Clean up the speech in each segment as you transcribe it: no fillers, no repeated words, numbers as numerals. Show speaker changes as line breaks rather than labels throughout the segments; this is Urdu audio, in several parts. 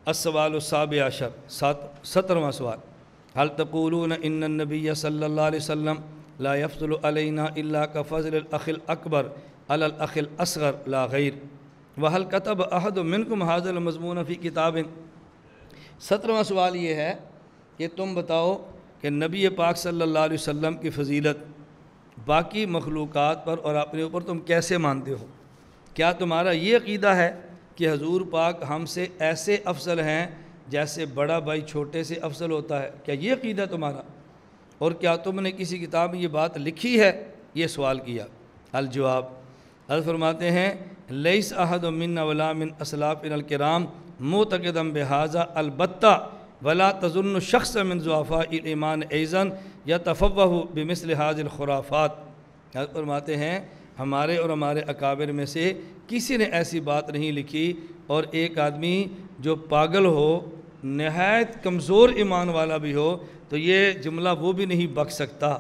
السوال السابع عشر 17واں سوال هل تقولون ان النبي صلی اللہ علیہ وسلم لا يفضل علينا الا كفضل الاخ الاكبر على الاخ الاصغر لا غیر وهل كتب احد منكم هذا المضمون في کتاب؟ 17واں سوال یہ ہے کہ تم بتاؤ کہ نبی پاک صلی اللہ علیہ وسلم کی فضیلت باقی مخلوقات پر اور اپنے اوپر تم کیسے مانتے ہو؟ کیا تمہارا یہ عقیدہ ہے کہ حضور پاک ہم سے ایسے افضل ہیں جیسے بڑا بھائی چھوٹے سے افضل ہوتا ہے؟ کیا یہ عقیدہ تمہارا؟ اور کیا تم نے کسی کتاب میں یہ بات لکھی ہے؟ یہ سوال کیا۔ الجواب، حضرت فرماتے ہیں لیس احد منا ولا من اسلافنا الکرام معتقدا بہذا البتہ ولا تظن شخص من ضعفاء الایمان ایضا یتفوہ بمثل هذه الخرافات۔ حضرت فرماتے ہیں ہمارے اور ہمارے اکابر میں سے کسی نے ایسی بات نہیں لکھی، اور ایک آدمی جو پاگل ہو، نہایت کمزور ایمان والا بھی ہو، تو یہ جملہ وہ بھی نہیں بک سکتا۔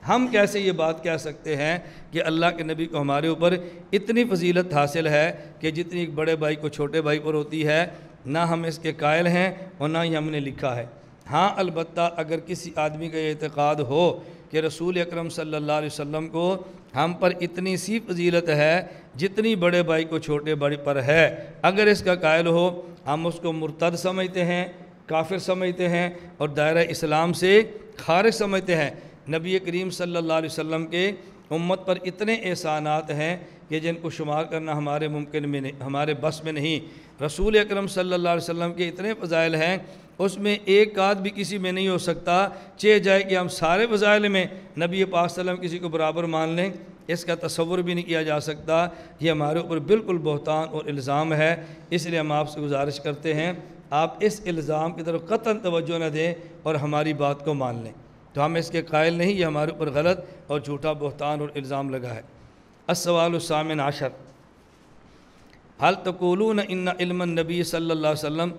ہم کیسے یہ بات کہہ سکتے ہیں کہ اللہ کے نبی کو ہمارے اوپر اتنی فضیلت حاصل ہے کہ جتنی ایک بڑے بھائی کو چھوٹے بھائی پر ہوتی ہے؟ نہ ہم اس کے قائل ہیں اور نہ ہی ہم نے لکھا ہے۔ ہاں البتہ اگر کسی آدمی کا یہ اعتقاد ہو کہ رسول اکرم صلی اللہ علیہ وسلم کو ہم پر اتنی سی فضیلت ہے جتنی بڑے بھائی کو چھوٹے بھائی پر ہے، اگر اس کا قائل ہو، ہم اس کو مرتد سمجھتے ہیں، کافر سمجھتے ہیں اور دائرہ اسلام سے خارج سمجھتے ہیں۔ نبی کریم صلی اللہ علیہ وسلم کے امت پر اتنے احسانات ہیں کہ جن کو شمار کرنا ہمارے بس میں نہیں۔ رسول اکرم صلی اللہ علیہ وسلم کے اتنے فضائل ہیں، اس میں ایک آدھ بھی کسی میں نہیں ہو سکتا۔ چاہے جائے کہ ہم سارے فضائل میں نبی پاک صلی اللہ علیہ وسلم کسی کو برابر مان لیں، اس کا تصور بھی نہیں کیا جا سکتا۔ یہ ہمارے اوپر بالکل بہتان اور الزام ہے۔ اس لیے ہم آپ سے گزارش کرتے ہیں آپ اس الزام کی طرف قطعاً توجہ نہ دیں اور ہماری بات کو مان لیں۔ تو ہم اس کے قائل نہیں، یہ ہمارے اوپر غلط اور جھوٹا بہتان اور الزام لگا ہے۔ السوال الثامن عشر هل تقولون ان علم النبی صلی اللہ علیہ وسلم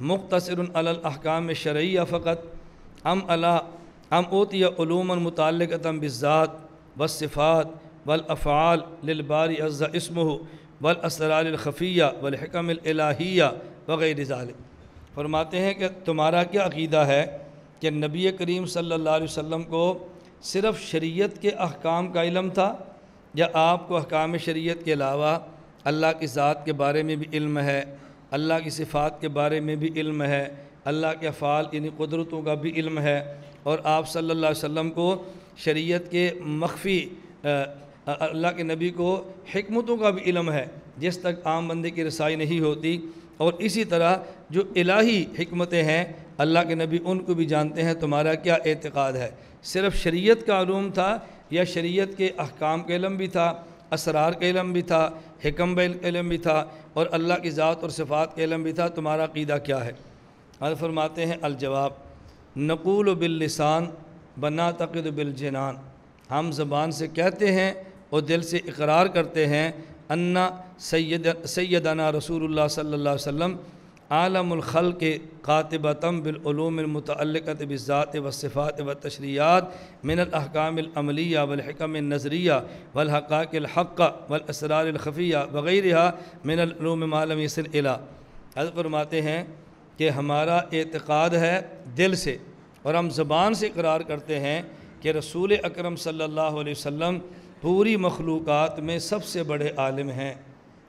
مقتصر علی الاحکام الشرعیہ فقط ام اوتی علوما متعلقۃ بالذات والصفات والافعال للباری عز اسمہ والاسرار الخفیہ والحکم الالہیہ وغیر ذلک۔ فرماتے ہیں کہ تمہارا کیا عقیدہ ہے کہ نبی کریم صلی اللہ علیہ وسلم کو صرف شریعت کے احکام کا علم تھا، یا آپ کو احکام شریعت کے علاوہ اللہ کی ذات کے بارے میں بھی علم ہے، اللہ کی صفات کے بارے میں بھی علم ہے، اللہ کے افعال یعنی قدرتوں کا بھی علم ہے، اور آپ صلی اللہ علیہ وسلم کو شریعت کے مخفی اللہ کے نبی کو حکمتوں کا بھی علم ہے جس تک عام بندے کی رسائی نہیں ہوتی، اور اسی طرح جو الہی حکمتیں ہیں اللہ کے نبی ان کو بھی جانتے ہیں۔ تمہارا کیا اعتقاد ہے؟ صرف شریعت کا علوم تھا یا شریعت کے احکام کا علم بھی تھا، اسرار کا علم بھی تھا، حکم کا علم بھی تھا، اور اللہ کی ذات اور صفات کا علم بھی تھا؟ تمہارا عقیدہ کیا ہے؟ حضرت فرماتے ہیں الجواب، نقول باللسان ونعتقد بالجنان، ہم زبان سے کہتے ہیں اور دل سے اقرار کرتے ہیں ان سیدنا رسول اللہ صلی اللہ علیہ وسلم عالم الخلق قاطبۃ بالعلوم المتعلقۃ بالذات والصفات والتشریعات من الاحکام العملیہ والحکم النظریہ والحقائق الحق والاسرار الخفیہ وغیرہ من العلوم ما لم یصل الی۔ حضرت فرماتے ہیں کہ ہمارا اعتقاد ہے دل سے، اور ہم زبان سے اقرار کرتے ہیں کہ رسول اکرم صلی اللہ علیہ وسلم پوری مخلوقات میں سب سے بڑے عالم ہیں،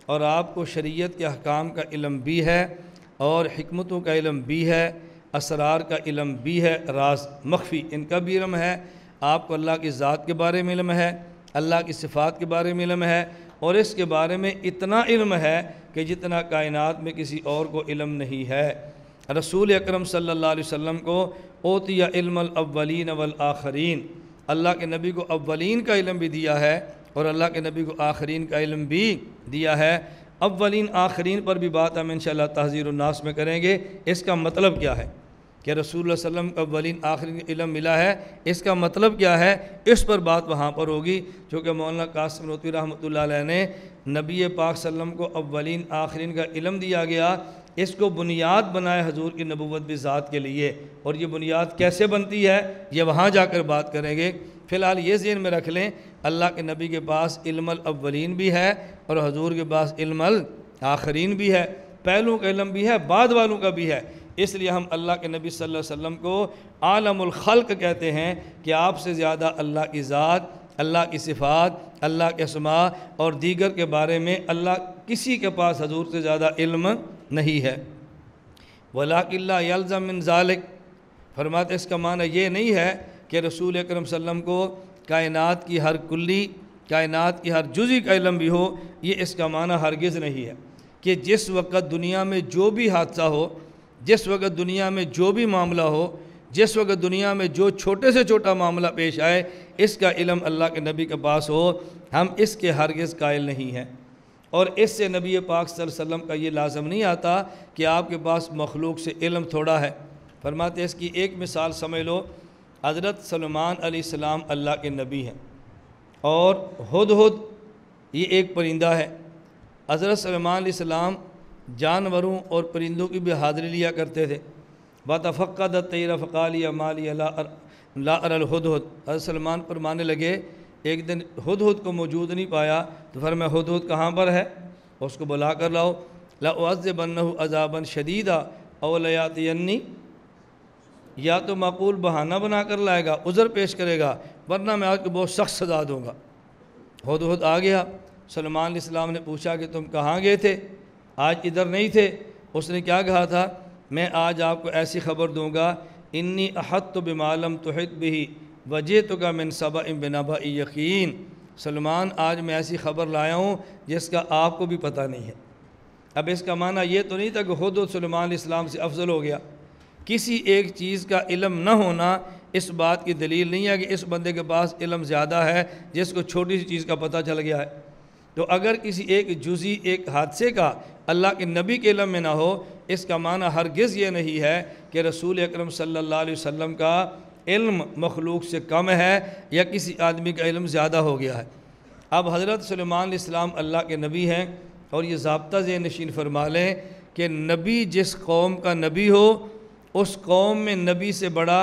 اور آپ کو شریعت کے احکام کا علم بھی ہے اور حکمتوں کا علم بھی ہے، اسرار کا علم بھی ہے، راز مخفی ان کا بھی علم ہے۔ آپ کو اللہ کی ذات کے بارے میں علم ہے، اللہ کی صفات کے بارے میں علم ہے، اور اس کے بارے میں اتنا علم ہے کہ جتنا کائنات میں کسی اور کو علم نہیں ہے۔ رسول اکرم صلی اللہ علیہ وسلم کو اوتی علم الاولین والآخرین، اللہ کے نبی کو اولین کا علم بھی دیا ہے اور اللہ کے نبی کو آخرین کا علم بھی دیا ہے۔ اولین آخرین پر بھی بات ہم انشاءاللہ تحذیر الناس میں کریں گے۔ اس کا مطلب کیا ہے کہ رسول اللہ صلی اللہ علیہ وسلم کو اولین آخرین علم ملا ہے، اس کا مطلب کیا ہے؟ اس پر بات وہاں پر ہوگی، چونکہ مولانا قاسم نوتوی رحمۃ اللہ علیہ نے نبی پاک صلی اللہ علیہ وسلم کو اولین آخرین کا علم دیا گیا، اس کو بنیاد بنائے حضور کی نبوت بھی ذات کے لیے، اور یہ بنیاد کیسے بنتی ہے یہ وہاں جا کر بات کریں گے۔ فی الحال یہ ذہن میں رکھ لیں اللہ کے نبی کے پاس علم الاولین بھی ہے اور حضور کے پاس علم الآخرین بھی ہے، پہلوں کا علم بھی ہے، بعد والوں کا بھی ہے۔ اس لیے ہم اللہ کے نبی صلی اللہ علیہ وسلم کو عالم الخلق کہتے ہیں کہ آپ سے زیادہ اللہ کی ذات، اللہ کی صفات، اللہ کے اسماء اور دیگر کے بارے میں اللہ کسی کے پاس حضور سے زیادہ علم نہیں ہے۔ وَلَٰكِن لَّا يَلْزَمُ مِن ذَلِكَ، فرماتے اس کا معنی یہ نہیں ہے کہ رسول اکرم صلی اللہ علیہ وسلم کو کائنات کی ہر کلی، کائنات کی ہر جزئی کا علم بھی ہو، یہ اس کا معنی ہرگز نہیں ہے کہ جس وقت دنیا میں جو بھی حادثہ ہو، جس وقت دنیا میں جو بھی معاملہ ہو، جس وقت دنیا میں جو چھوٹے سے چھوٹا معاملہ پیش آئے، اس کا علم اللہ کے نبی کے پاس ہو، ہم اس کے ہرگز قائل نہیں ہیں۔ اور اس سے نبی پاک صلی اللہ علیہ وسلم کا یہ لازم نہیں آتا کہ آپ کے پاس مخلوق سے علم تھوڑا ہے۔ فرماتے اس کی ایک مثال سمجھ لو، حضرت سلیمان علیہ السلام اللہ کے نبی ہیں، اور ہدہد یہ ایک پرندہ ہے۔ حضرت سلیمان علیہ السلام جانوروں اور پرندوں کی بھی حاضری لیا کرتے تھے۔ وَتَفَقَّدَ الطَّيْرَ فَقَالَ يَا مَالِيَ لَا أَرَى الْهُدْهُدْ، حضرت سلیمان فرمانے لگے ایک دن ہدہد کو موجود نہیں پایا تو فرمایا ہدہد کہاں پر ہے، اس کو بلا کر لاؤ۔ لَأُعَذِّبَنَّهُ عَذَابًا شَدِيدًا أَوْ لَيَأْتِيَنِّي، یا تو معقول بہانہ بنا کر لائے گا، عذر پیش کرے گا، ورنہ میں آج کو بہت سخت سزا دوں گا۔ ہدہد آ گیا۔ سلیمان علیہ السلام نے پوچھا کہ تم کہاں گئے تھے، آج ادھر نہیں تھے؟ اس نے کیا کہا تھا، میں آج آپ کو ایسی خبر دوں گا، انی احطت بما لم تحط به وجئتک من سبأ بنبأ یقین۔ سلیمان آج میں ایسی خبر لایا ہوں جس کا آپ کو بھی پتہ نہیں ہے۔ اب اس کا معنی یہ تو نہیں تھا کہ ہدہد سلیمان علیہ السلام سے افضل ہو گیا۔ کسی ایک چیز کا علم نہ ہونا اس بات کی دلیل نہیں ہے کہ اس بندے کے پاس علم زیادہ ہے جس کو چھوٹی سی چیز کا پتہ چل گیا ہے۔ تو اگر کسی ایک جزئی ایک حادثے کا اللہ کے نبی کے علم میں نہ ہو، اس کا معنی ہرگز یہ نہیں ہے کہ رسول اکرم صلی اللہ علیہ وسلم کا علم مخلوق سے کم ہے یا کسی آدمی کا علم زیادہ ہو گیا ہے۔ اب حضرت سلیمان علیہ السلام اللہ کے نبی ہیں، اور یہ ضابطہ ذہن نشین فرما لیں کہ نبی جس قوم کا نبی ہو، اس قوم میں نبی سے بڑا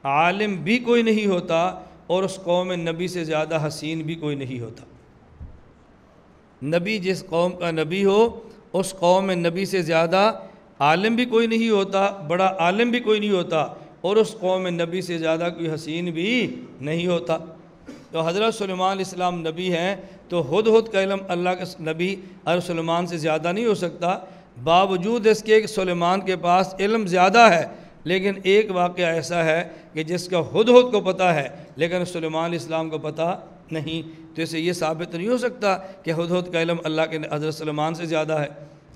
عالم بھی کوئی نہیں ہوتا، اور اس قوم میں نبی سے زیادہ حسین بھی کوئی نہیں ہوتا۔ نبی جس قوم کا نبی ہو، اس قوم میں نبی سے زیادہ عالم بھی کوئی نہیں ہوتا، بڑا عالم بھی کوئی نہیں ہوتا، اور اس قوم میں نبی سے زیادہ کوئی حسین بھی نہیں ہوتا۔ تو حضرت سلیمان علیہ السلام نبی ہیں، تو ہدہد کا علم اللہ کے نبی حضرت سلیمان سے زیادہ نہیں ہو سکتا، باوجود اس کے کہ سلیمان کے پاس علم زیادہ ہے، لیکن ایک واقعہ ایسا ہے کہ جس کا ہدہد کو پتہ ہے لیکن سلیمان علیہ السلام کو پتہ نہیں، تو اسے یہ ثابت نہیں ہو سکتا کہ ہدہد کا علم اللہ کے حضرت سلیمان سے زیادہ ہے۔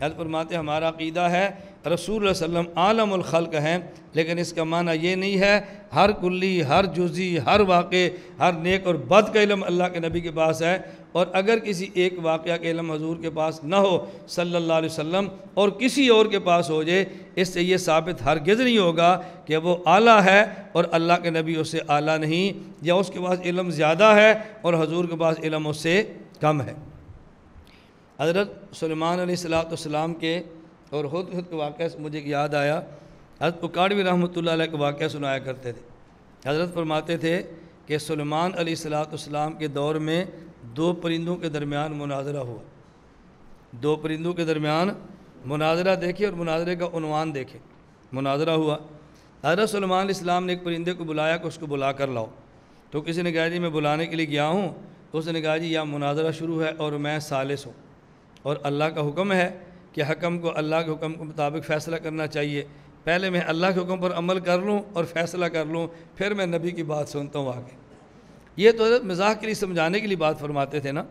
حضرت فرماتے ہیں ہمارا عقیدہ ہے رسول اللہ صلی اللہ علیہ وسلم عالم الخلق ہیں، لیکن اس کا معنی یہ نہیں ہے ہر کلی، ہر جزئی، ہر واقع، ہر نیک اور بد کا علم اللہ کے نبی کے پاس ہے۔ اور اگر کسی ایک واقعہ کے علم حضور کے پاس نہ ہو صلی اللہ علیہ وسلم اور کسی اور کے پاس ہو جائے، اس سے یہ ثابت ہرگز نہیں ہوگا کہ وہ اعلیٰ ہے اور اللہ کے نبی اس سے اعلیٰ نہیں، یا اس کے پاس علم زیادہ ہے اور حضور کے پاس علم اس سے کم ہے۔ حضرت سلیمان علیہ السلام کے اور ہدہد کے واقعہ سے مجھے یاد آیا، حضرت اکاڑوی رحمۃ اللہ علیہ کا واقعہ سنایا کرتے تھے۔ حضرت فرماتے تھے کہ سلیمان علیہ السلام کے دور میں دو پرندوں کے درمیان مناظرہ ہوا۔ دو پرندوں کے درمیان مناظرہ دیکھے اور مناظرے کا عنوان دیکھے۔ مناظرہ ہوا، حضرت سلیمان علیہ السلام نے ایک پرندے کو بلایا کہ اس کو بلا کر لاؤ۔ تو کسی نے کہا جی میں بلانے کے لیے گیا ہوں، تو اس نے کہا جی یا مناظرہ شروع ہے اور میں ثالث ہوں، اور اللہ کا حکم ہے کہ حکم کو اللہ کے حکم کے مطابق فیصلہ کرنا چاہیے، پہلے میں اللہ کے حکم پر عمل کر لوں اور فیصلہ کر لوں، پھر میں نبی کی بات سنتا ہوں آگے۔ یہ تو حضرت مزاح کے لیے سمجھانے کے لیے بات فرماتے تھے نا۔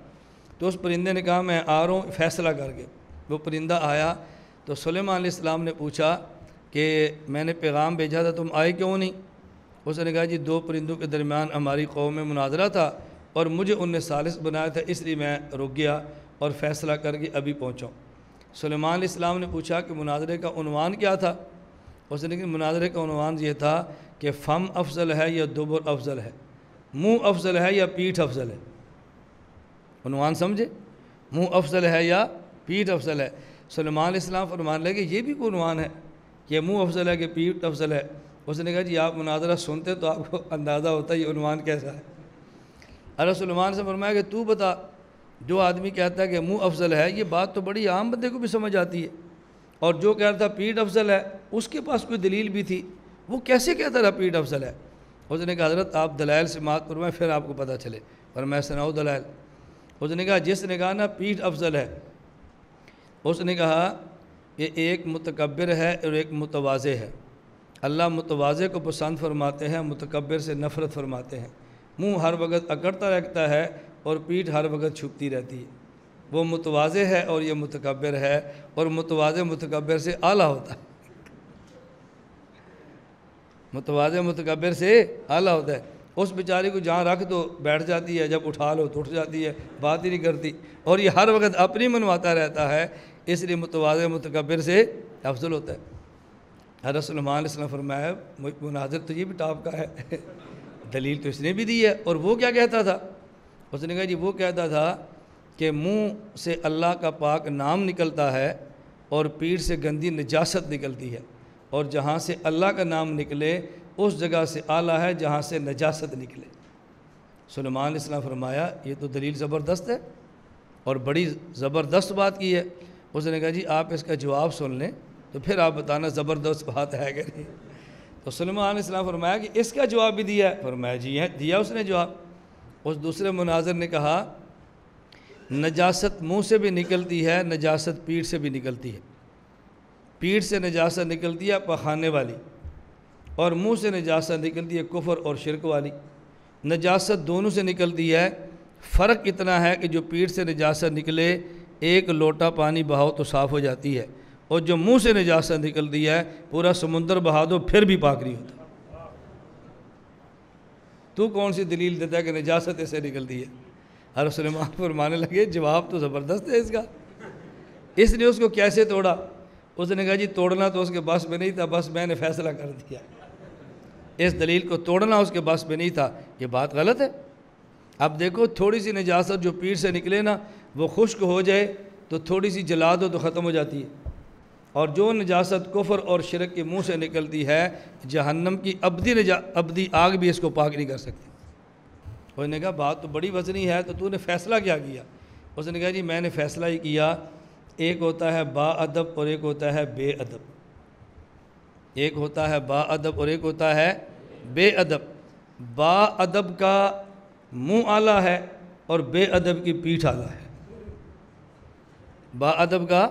تو اس پرندے نے کہا میں آ رہا ہوں فیصلہ کر کے۔ وہ پرندہ آیا تو سلیمان علیہ السلام نے پوچھا کہ میں نے پیغام بھیجا تھا، تم آئے کیوں نہیں؟ اس نے کہا جی دو پرندوں کے درمیان ہماری قوم میں مناظرہ تھا اور مجھے ان نے ثالث بنایا تھا، اس لیے میں رک گیا اور فیصلہ کر کے ابھی پہنچا۔ سلیمان علیہ السلام نے پوچھا کہ مناظرے کا عنوان کیا تھا؟ اس نے کہا مناظرے کا عنوان یہ تھا کہ فم افضل ہے یا دبر افضل ہے، منہ افضل ہے یا پیٹھ افضل ہے۔ عنوان سمجھے؟ منہ افضل ہے یا پیٹھ افضل ہے۔ سلیمان علیہ السلام فرمان لگے یہ بھی کوئی عنوان ہے کہ منہ افضل ہے کہ پیٹھ افضل ہے؟ اس نے کہا جی آپ مناظرہ سنتے تو آپ کو اندازہ ہوتا ہے یہ عنوان کیسا ہے۔ حضرت سلیمان سے فرمایا کہ تو بتا، جو آدمی کہتا ہے کہ منہ افضل ہے، یہ بات تو بڑی عام بندے کو بھی سمجھ آتی ہے، اور جو کہہ رہا تھا پیٹھ افضل ہے اس کے پاس کوئی دلیل بھی تھی، وہ کیسے کہتا رہا پیٹھ افضل ہے؟ اس نے کہا حضرت آپ دلائل سے بات فرمائیں پھر آپ کو پتہ چلے، اور میں سناؤں دلائل۔ اس نے کہا جس نے کہا نا پیٹھ افضل ہے، اس نے کہا کہ ایک متکبر ہے اور ایک متواضع ہے۔ اللہ متواضع کو پسند فرماتے ہیں، متکبر سے نفرت فرماتے ہیں۔ منہ ہر وقت اکڑتا رہتا ہے اور پیٹھ ہر وقت چھپتی رہتی ہے۔ وہ متواضع ہے اور یہ متکبر ہے، اور متواضع متکبر سے اعلیٰ ہوتا ہے۔ متواضع متکبر سے اعلیٰ ہوتا ہے۔ اس بیچاری کو جہاں رکھ دو بیٹھ جاتی ہے، جب اٹھا لو تو اٹھ جاتی ہے، بات ہی نہیں کرتی، اور یہ ہر وقت اپنی منواتا رہتا ہے، اس لیے متواضع متکبر سے افضل ہوتا ہے۔ حضرت سلیمان علیہ السلام فرمایا مناظر تو یہ بھی ٹاپ کا ہے، دلیل تو اس نے بھی دی ہے۔ اور وہ کیا کہتا تھا؟ اس نے کہا جی وہ کہتا تھا کہ منہ سے اللہ کا پاک نام نکلتا ہے اور پیٹھ سے گندی نجاست نکلتی ہے، اور جہاں سے اللہ کا نام نکلے اس جگہ سے اعلیٰ ہے جہاں سے نجاست نکلے۔ سلیمان علیہ السلام فرمایا یہ تو دلیل زبردست ہے اور بڑی زبردست بات کی ہے۔ اس نے کہا جی آپ اس کا جواب سن لیں تو پھر آپ بتانا زبردست بات ہے کہ نہیں۔ تو سلیمان علیہ السلام فرمایا کہ اس کا جواب بھی دیا ہے؟ فرمایا جی ہے، دیا اس نے جواب۔ اس دوسرے مناظر نے کہا نجاست منہ سے بھی نکلتی ہے، نجاست پیٹھ سے بھی نکلتی ہے۔ پیٹھ سے نجاست نکلتی ہے پخانے والی، اور منہ سے نجاست نکلتی ہے کفر اور شرک والی۔ نجاست دونوں سے نکلتی ہے، فرق اتنا ہے کہ جو پیٹھ سے نجاست نکلے ایک لوٹا پانی بہاؤ تو صاف ہو جاتی ہے، اور جو منہ سے نجاست نکلتی ہے پورا سمندر بہا دو پھر بھی پاک نہیں ہوتا۔ تو کون سی دلیل دیتا ہے کہ نجاست ایسے نکلتی ہے؟ حضرت سلیمان فرمانے لگے جواب تو زبردست ہے اس کا۔ اس نے اس کو کیسے توڑا؟ اس نے کہا جی توڑنا تو اس کے بس میں نہیں تھا، بس میں نے فیصلہ کر دیا۔ اس دلیل کو توڑنا اس کے بس میں نہیں تھا، یہ بات غلط ہے۔ اب دیکھو تھوڑی سی نجاست جو پیٹھ سے نکلے نا وہ خشک ہو جائے تو تھوڑی سی جلا دو تو ختم ہو جاتی ہے، اور جو نجاست کفر اور شرک کے منہ سے نکلتی ہے جہنم کی ابدی آگ بھی اس کو پاک نہیں کر سکتی۔ اس نے کہا بات تو بڑی وزنی ہے، تو نے فیصلہ کیا کیا؟ اس نے کہا جی میں نے فیصلہ ہی کیا، ایک ہوتا ہے با ادب اور ایک ہوتا ہے بے ادب۔ ایک ہوتا ہے با ادب اور ایک ہوتا ہے بے ادب۔ با ادب کا منہ اعلیٰ ہے اور بے ادب کی پیٹھ اعلیٰ ہے۔ با ادب کا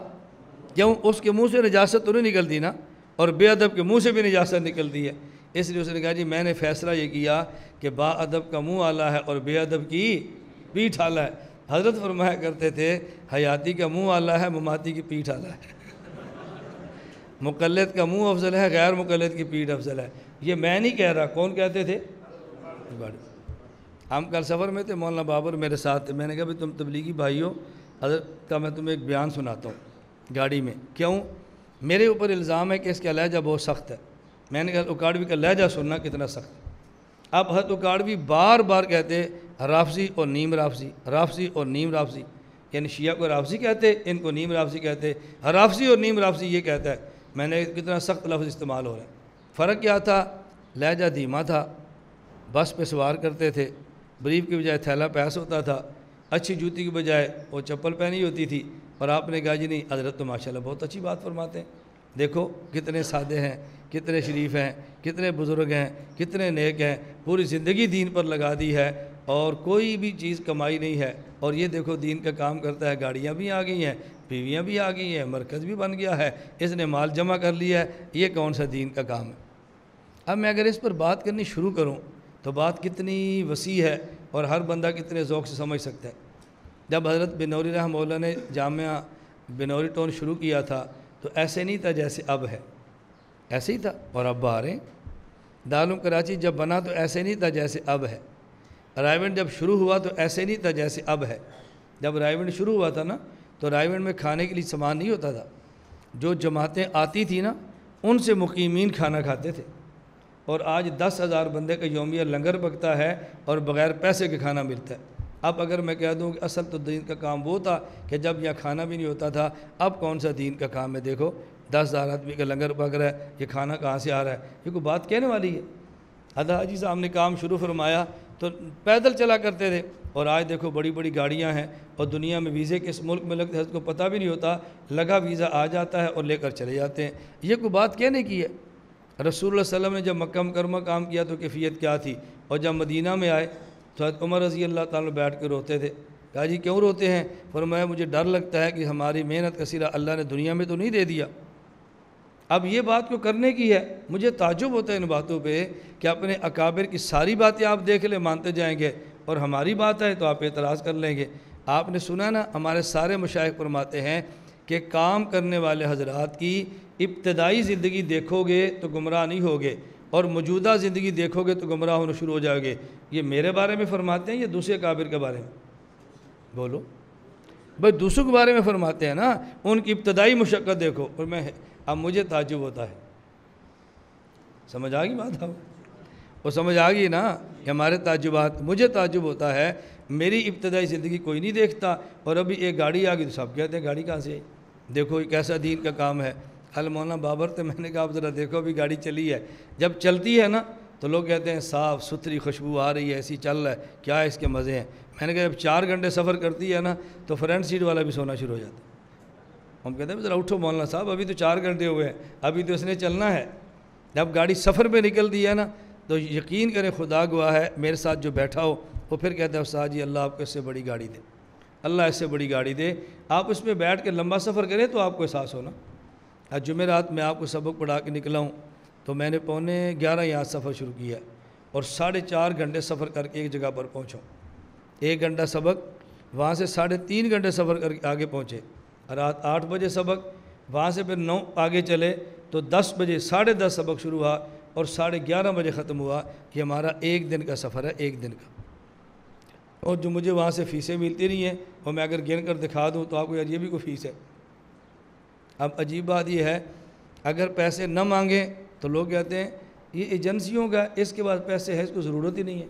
کیوں؟ اس کے منہ سے نجاست تو نہیں نکلتی نا، اور بے ادب کے منہ سے بھی نجاست نکلتی ہے، اس لیے اس نے کہا جی میں نے فیصلہ یہ کیا کہ با ادب کا منہ اعلیٰ ہے اور بے ادب کی پیٹھ اعلیٰ ہے۔ حضرت فرمایا کرتے تھے حیاتی کا منہ اعلیٰ ہے، مماتی کی پیٹھ اعلیٰ ہے۔ مقلد کا منہ افضل ہے، غیر مقلد کی پیٹھ افضل ہے۔ یہ میں نہیں کہہ رہا، کون کہتے تھے؟ ہم کل سفر میں تھے، مولانا بابر میرے ساتھ تھے، میں نے کہا بھائی تم تبلیغی بھائی ہو، حضرت کا میں تمہیں ایک بیان سناتا ہوں گاڑی میں۔ کیوں؟ میرے اوپر الزام ہے کہ اس کا لہجہ بہت سخت ہے۔ میں نے کہا اکاڑوی کا لہجہ سننا کتنا سخت ہے۔ اب حضرت اکاڑوی بار بار کہتے رافضی اور نیم رافضی، رافضی اور نیم رافضی، یعنی شیعہ کو رافضی کہتے، ان کو نیم رافضی کہتے، رافضی اور نیم رافضی یہ کہتا ہے۔ میں نے کتنا سخت لفظ استعمال ہو رہا ہے۔ فرق کیا تھا؟ لہجہ دھیما تھا، بس پہ سوار کرتے تھے، بریف کی بجائے تھیلا پیس ہوتا تھا، اچھی جوتی کی بجائے وہ چپل پہنی ہوتی تھی، اور آپ نے کہا جی نہیں حضرت تو ماشاءاللہ بہت اچھی بات فرماتے ہیں، دیکھو کتنے سادے ہیں، کتنے شریف ہیں، کتنے بزرگ ہیں، کتنے نیک ہیں، پوری زندگی دین پر لگا دی ہے اور کوئی بھی چیز کمائی نہیں ہے، اور یہ دیکھو دین کا کام کرتا ہے، گاڑیاں بھی آ گئی ہیں، بیویاں بھی آ گئی ہیں، مرکز بھی بن گیا ہے، اس نے مال جمع کر لیا ہے، یہ کون سا دین کا کام ہے؟ اب میں اگر اس پر بات کرنی شروع کروں تو بات کتنی وسیع ہے اور ہر بندہ کتنے ذوق سے سمجھ سکتا ہے۔ جب حضرت بنوری رحمہ اللہ نے جامعہ بنوری ٹون شروع کیا تھا تو ایسے نہیں تھا جیسے اب ہے، ایسے ہی تھا، اور اب باہر ہیں۔ دارالعلوم کراچی جب بنا تو ایسے نہیں تھا جیسے اب ہے۔ رائے جب شروع ہوا تو ایسے نہیں تھا جیسے اب ہے۔ جب رائے شروع ہوا تھا نا تو رائے میں کھانے کے لیے سامان نہیں ہوتا تھا، جو جماعتیں آتی تھیں نا ان سے مقیمین کھانا کھاتے تھے، اور آج 10,000 بندے کا یومیہ لنگر پکتا ہے اور بغیر پیسے کے کھانا ملتا ہے۔ اب اگر میں کہہ دوں کہ اصل تو دین کا کام وہ تھا کہ جب یہاں کھانا بھی نہیں ہوتا تھا، اب کون سا دین کا کام ہے؟ دیکھو 10,000 آدمی کا لنگر پک رہا ہے، یہ کھانا کہاں سے آ رہا ہے؟ یہ کوئی بات کہنے والی ہے؟ حضرت حاجی صاحب نے کام شروع فرمایا تو پیدل چلا کرتے تھے، اور آج دیکھو بڑی بڑی گاڑیاں ہیں، اور دنیا میں ویزے کس ملک میں لگتے ہیں حضرت کو پتہ بھی نہیں ہوتا، لگا ویزا آ جاتا ہے اور لے کر چلے جاتے ہیں۔ یہ کوئی بات کہنے کی ہے؟ رسول اللہ صلی اللہ علیہ وسلم نے جب مکہ مکرمہ کام کیا تو کیفیت کیا تھی، اور جب مدینہ میں آئے تو حضرت عمر رضی اللہ تعالیٰ بیٹھ کے روتے تھے۔ کہا جی کیوں روتے ہیں؟ فرمایا مجھے ڈر لگتا ہے کہ ہماری محنت کا صلہ اللہ نے دنیا میں تو نہیں دے دیا۔ اب یہ بات کو کرنے کی ہے، مجھے تعجب ہوتا ہے ان باتوں پہ کہ اپنے اکابر کی ساری باتیں آپ دیکھ لیں مانتے جائیں گے، اور ہماری بات ہے تو آپ اعتراض کر لیں گے۔ آپ نے سنا نا ہمارے سارے مشائخ فرماتے ہیں کہ کام کرنے والے حضرات کی ابتدائی زندگی دیکھو گے تو گمراہ نہیں ہوگے، اور موجودہ زندگی دیکھو گے تو گمراہ ہونا شروع ہو جاؤ گے۔ یہ میرے بارے میں فرماتے ہیں یا دوسرے اکابر کے بارے میں؟ بولو بھائی، دوسروں کے بارے میں فرماتے ہیں نا، ان کی ابتدائی مشقت دیکھو۔ اور اب مجھے تعجب ہوتا ہے، سمجھ آ گئی بات؟ اب وہ سمجھ آ گئی نا کہ ہمارے تعجبات، مجھے تعجب ہوتا ہے میری ابتدائی زندگی کوئی نہیں دیکھتا، اور ابھی ایک گاڑی آ گئی تو سب کہتے ہیں گاڑی کہاں سے آئی؟ دیکھو یہ کیسا دین کا کام ہے۔ کل مولانا بابر تھے، میں نے کہا آپ ذرا دیکھو ابھی گاڑی چلی ہے، جب چلتی ہے نا تو لوگ کہتے ہیں صاف ستھری خوشبو آ رہی ہے، ایسی چل رہا ہے، کیا اس کے مزے ہیں۔ میں نے کہا جب 4 گھنٹے سفر کرتی ہے نا تو فرنٹ سیٹ والا بھی سونا شروع ہو جاتا ہے۔ ہم کہتے ہیں ذرا اٹھو مولانا صاحب، ابھی تو 4 گھنٹے ہوئے ہیں، ابھی تو اس نے چلنا ہے۔ جب گاڑی سفر پہ نکلتی ہے نا تو یقین کریں خدا گواہ ہے میرے ساتھ جو بیٹھا ہو وہ پھر کہتا ہے استاد جی اللہ آپ کو اس سے بڑی گاڑی دے، اللہ اس سے بڑی گاڑی دے۔ آپ اس میں بیٹھ کے لمبا سفر کریں تو آپ کو احساس ہونا۔ آج جمعرات میں آپ کو سبق پڑھا کے نکلا ہوں تو میں نے 11:15 یہاں سفر شروع کیا اور 4.5 گھنٹے سفر کر کے ایک جگہ پر پہنچا۔ 1 گھنٹہ سبق، وہاں سے 3.5 گھنٹے سفر کر کے آگے پہنچے۔ رات 8 بجے سبق، وہاں سے پھر 9 آگے چلے تو 10 بجے 10:30 سبق شروع ہوا اور 11:30 بجے ختم ہوا۔ یہ ہمارا 1 دن کا سفر ہے، 1 دن کا۔ اور جو مجھے وہاں سے فیسیں ملتی نہیں ہیں اور میں اگر گن کر دکھا دوں تو آپ کو یار یہ بھی کوئی فیس ہے۔ اب عجیب بات یہ ہے اگر پیسے نہ مانگیں تو لوگ کہتے ہیں یہ ایجنسیوں کا، اس کے بعد پیسے ہے، اس کو ضرورت ہی نہیں ہے۔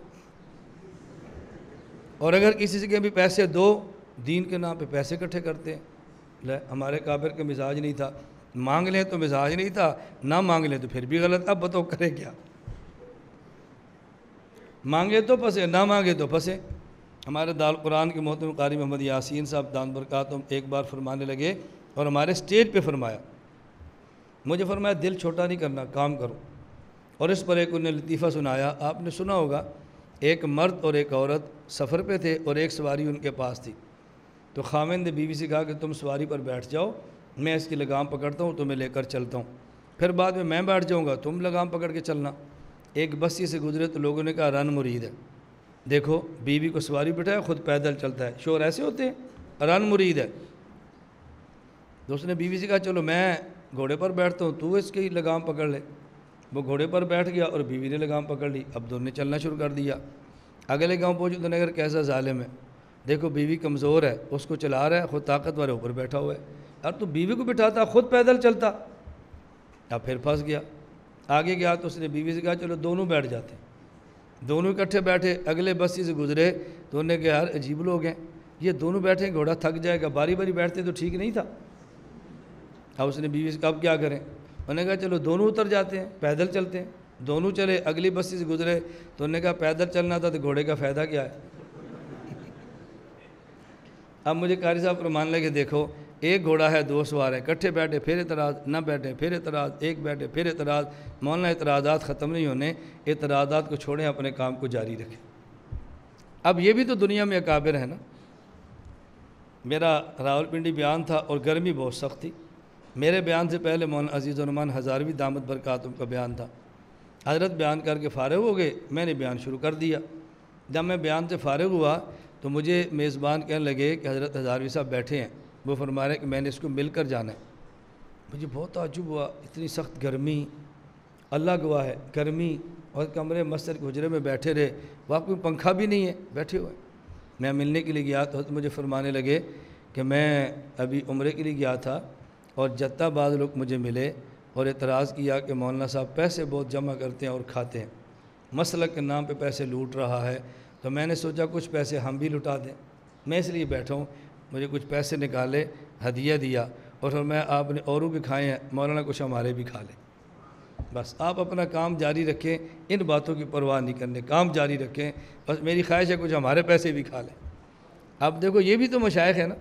اور اگر کسی سے کہ بھی پیسے دو، دین کے نام پہ پیسے اکٹھے کرتے ہیں۔ ہمارے کابر کا مزاج نہیں تھا، مانگ لیں تو مزاج نہیں تھا، نہ مانگ لیں تو پھر بھی غلط۔ اب بتاؤ کرے کیا؟ مانگے تو پھنسے، نہ مانگے تو پھنسے۔ ہمارے دارالقرآن کے محترم قاری محمد یاسین صاحب دان برکاتہم ایک بار فرمانے لگے اور ہمارے اسٹیج پہ فرمایا، مجھے فرمایا دل چھوٹا نہیں کرنا، کام کرو۔ اور اس پر ایک انہیں لطیفہ سنایا، آپ نے سنا ہوگا، ایک مرد اور ایک عورت سفر پہ تھے اور ایک سواری ان کے پاس تھی، تو خاوند نے بیوی سے کہا کہ تم سواری پر بیٹھ جاؤ، میں اس کی لگام پکڑتا ہوں، تمہیں لے کر چلتا ہوں، پھر بعد میں بیٹھ جاؤں گا، تم لگام پکڑ کے چلنا۔ ایک بستی سے گزرے تو لوگوں نے کہا رن مرید ہے، دیکھو بیوی کو سواری بٹھایا، خود پیدل چلتا ہے، شور ایسے ہوتے ہیں، رن مرید ہے۔ تو اس نے بیوی سے کہا چلو میں گھوڑے پر بیٹھتا ہوں، تو اس کی لگام پکڑ لے۔ وہ گھوڑے پر بیٹھ گیا اور بیوی نے لگام پکڑ لی، اب دونوں نے چلنا شروع کر دیا۔ اگلے گاؤں پہنچے تو نے کہا کیسا ظالم ہے، دیکھو بیوی کمزور ہے، اس کو چلا رہا ہے، خود طاقتور ہے اوپر بیٹھا ہوا ہے، اور تو بیوی کو بٹھاتا خود پیدل چلتا۔ اب پھر پھنس گیا، آگے گیا تو اس نے بیوی سے کہا چلو دونوں بیٹھ جاتے ہیں۔ دونوں اکٹھے بیٹھے، اگلے بستی سے گزرے تو انہوں نے کہا یار عجیب لوگ ہیں، یہ دونوں بیٹھے گھوڑا تھک جائے گا، باری باری بیٹھتے تو ٹھیک نہیں تھا۔ اب اس نے بیوی سے کہا اب کیا کریں؟ انہوں نے کہا چلو دونوں اتر جاتے ہیں، پیدل چلتے ہیں۔ دونوں چلے، اگلی بستی سے گزرے تو انہوں نے کہا پیدل چلنا تھا تو گھوڑے کا فائدہ کیا ہے؟ اب مجھے قاری صاحب فرمان لگے دیکھو ایک گھوڑا ہے، 2 سوار ہیں، اکٹھے بیٹھے پھر اعتراض، نہ بیٹھے پھر اعتراض، ایک بیٹھے پھر اعتراض۔ مولانا اعتراضات ختم نہیں ہونے، اعتراضات کو چھوڑیں، اپنے کام کو جاری رکھیں۔ اب یہ بھی تو دنیا میں اکابر ہے نا۔ میرا راولپنڈی بیان تھا اور گرمی بہت سخت تھی، میرے بیان سے پہلے مولانا عزیز الرحمان ہزاروی دامت برکاتہم کا بیان تھا۔ حضرت بیان کر کے فارغ ہو گئے، میں نے بیان شروع کر دیا۔ جب میں بیان سے فارغ ہوا تو مجھے میزبان کہنے لگے کہ حضرت ہزاروی صاحب بیٹھے ہیں، وہ فرما رہے ہیں کہ میں نے اس کو مل کر جانا ہے۔ مجھے بہت تعجب ہوا، اتنی سخت گرمی، اللہ گواہ ہے گرمی، اور کمرے مسجد کے حجرے میں بیٹھے رہے، وہاں کوئی پنکھا بھی نہیں ہے، بیٹھے ہوئے۔ میں ملنے کے لیے گیا تو حضرت مجھے فرمانے لگے کہ میں ابھی عمرے کے لیے گیا تھا اور جدہ بعض لوگ مجھے ملے اور اعتراض کیا کہ مولانا صاحب پیسے بہت جمع کرتے ہیں اور کھاتے ہیں، مسلک کے نام پہ پیسے لوٹ رہا ہے، تو میں نے سوچا کچھ پیسے ہم بھی لٹا دیں، میں اس لیے بیٹھا ہوں۔ مجھے کچھ پیسے نکالے، ہدیہ دیا، اور پھر میں آپ نے اوروں کے کھائے ہیں، مولانا کچھ ہمارے بھی کھا لیں۔ بس آپ اپنا کام جاری رکھیں، ان باتوں کی پرواہ نہیں کرنے، کام جاری رکھیں، بس میری خواہش ہے کچھ ہمارے پیسے بھی کھا لیں۔ اب دیکھو یہ بھی تو مشائخ ہے نا،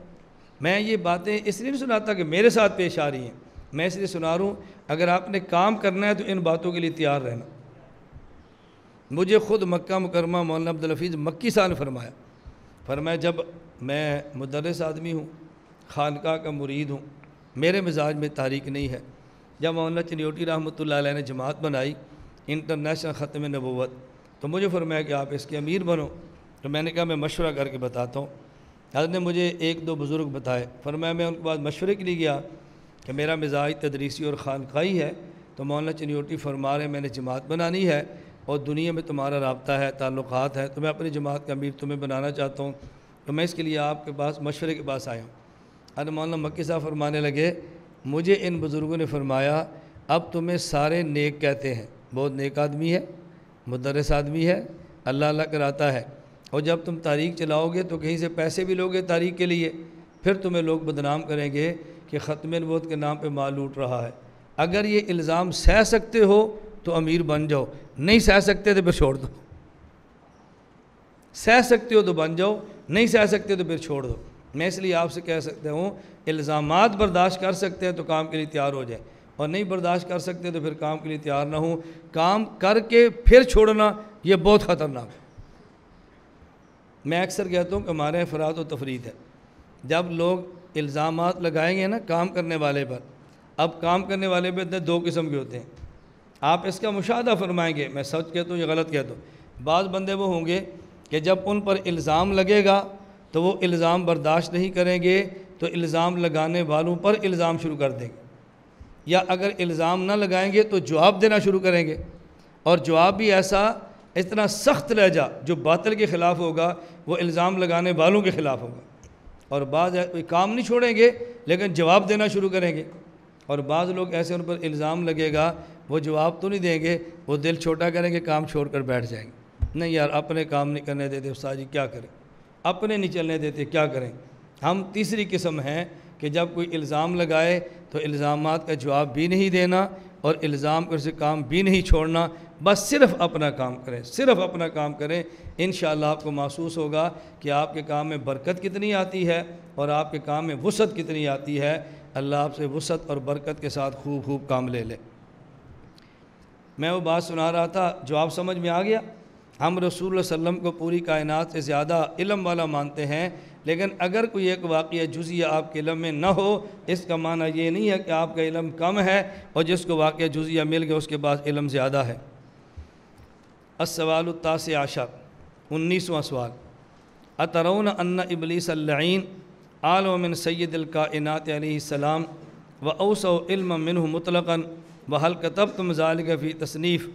میں یہ باتیں اس لیے نہیں سناتا کہ میرے ساتھ پیش آ رہی ہیں، میں اس لیے سنا رہا ہوں اگر آپ نے کام کرنا ہے تو ان باتوں کے لیے تیار رہنا۔ مجھے خود مکہ مکرمہ مولانا عبدالحفیظ مکی صاحب نے فرمایا جب میں مدرس آدمی ہوں، خانقاہ کا مرید ہوں، میرے مزاج میں تاریک نہیں ہے، جب مولانا چنیوٹی رحمۃ اللہ علیہ نے جماعت بنائی انٹرنیشنل ختم نبوت، تو مجھے فرمایا کہ آپ اس کے امیر بنو، تو میں نے کہا میں مشورہ کر کے بتاتا ہوں۔ حضرت نے مجھے ایک دو بزرگ بتائے، فرمایا میں ان کے بعد مشورے کے لیے گیا کہ میرا مزاج تدریسی اور خانقاہی ہے، تو مولانا چنیوٹی فرما رہے میں نے جماعت بنانی ہے اور دنیا میں تمہارا رابطہ ہے، تعلقات ہے، تو میں اپنی جماعت کا امیر تمہیں بنانا چاہتا ہوں، تو میں اس کے لیے آپ کے پاس مشورے کے پاس آیا ہوں۔ حضرت مولانا مکی صاحب فرمانے لگے مجھے ان بزرگوں نے فرمایا اب تمہیں سارے نیک کہتے ہیں، بہت نیک آدمی ہے، مدرس آدمی ہے، اللہ اللہ کراتا ہے، اور جب تم تحریک چلاؤ گے تو کہیں سے پیسے بھی لوگے تحریک کے لیے، پھر تمہیں لوگ بدنام کریں گے کہ ختم نبوت کے نام پہ مال لوٹ رہا ہے۔ اگر یہ الزام سہ سکتے ہو تو امیر بن جاؤ، نہیں سہ سکتے تو پھر چھوڑ دو، سہ سکتے ہو تو بن جاؤ، نہیں سہ سکتے تو پھر چھوڑ دو۔ میں اس لیے آپ سے کہہ سکتا ہوں الزامات برداشت کر سکتے ہیں تو کام کے لیے تیار ہو جائیں، اور نہیں برداشت کر سکتے تو پھر کام کے لیے تیار نہ ہوں۔ کام کر کے پھر چھوڑنا یہ بہت خطرناک ہے۔ میں اکثر کہتا ہوں کہ ہمارے افراد و تفرید ہے، جب لوگ الزامات لگائیں گے نا کام کرنے والے پر، اب کام کرنے والے پہ دو قسم کے ہوتے ہیں، آپ اس کا مشاہدہ فرمائیں گے، میں سچ کہتا ہوں یا غلط کہتا ہوں، بعض بندے وہ ہوں گے کہ جب ان پر الزام لگے گا تو وہ الزام برداشت نہیں کریں گے، تو الزام لگانے والوں پر الزام شروع کر دیں گے، یا اگر الزام نہ لگائیں گے تو جواب دینا شروع کریں گے، اور جواب بھی ایسا اتنا سخت لہجہ جو باطل کے خلاف ہوگا وہ الزام لگانے والوں کے خلاف ہوگا، اور بعض کوئی کام نہیں چھوڑیں گے لیکن جواب دینا شروع کریں گے، اور بعض لوگ ایسے ان پر الزام لگے گا وہ جواب تو نہیں دیں گے، وہ دل چھوٹا کریں گے، کام چھوڑ کر بیٹھ جائیں گے، نہیں یار اپنے کام نہیں کرنے دیتے استاد جی کیا کریں، اپنے نہیں چلنے دیتے کیا کریں۔ ہم تیسری قسم ہیں کہ جب کوئی الزام لگائے تو الزامات کا جواب بھی نہیں دینا اور الزام پر سے کام بھی نہیں چھوڑنا، بس صرف اپنا کام کریں، صرف اپنا کام کریں، انشاءاللہ آپ کو محسوس ہوگا کہ آپ کے کام میں برکت کتنی آتی ہے اور آپ کے کام میں وسعت کتنی آتی ہے۔ اللہ آپ سے وسعت اور برکت کے ساتھ خوب خوب کام لے لے۔ میں وہ بات سنا رہا تھا، جواب سمجھ میں آ گیا؟ ہم رسول اللہ صلی اللہ علیہ وسلم کو پوری کائنات سے زیادہ علم والا مانتے ہیں، لیکن اگر کوئی ایک واقعہ جزیہ آپ کے علم میں نہ ہو اس کا معنی یہ نہیں ہے کہ آپ کا علم کم ہے اور جس کو واقعہ جزیہ مل گیا اس کے پاس علم زیادہ ہے۔ السوال التاسع عشر، 19واں سوال، اترون ان ابلیس اللعین عالم من سید الکائنات علیہ السلام و اوسع علم منہ مطلقا وحل کتبتم ذالک فی تصنیف،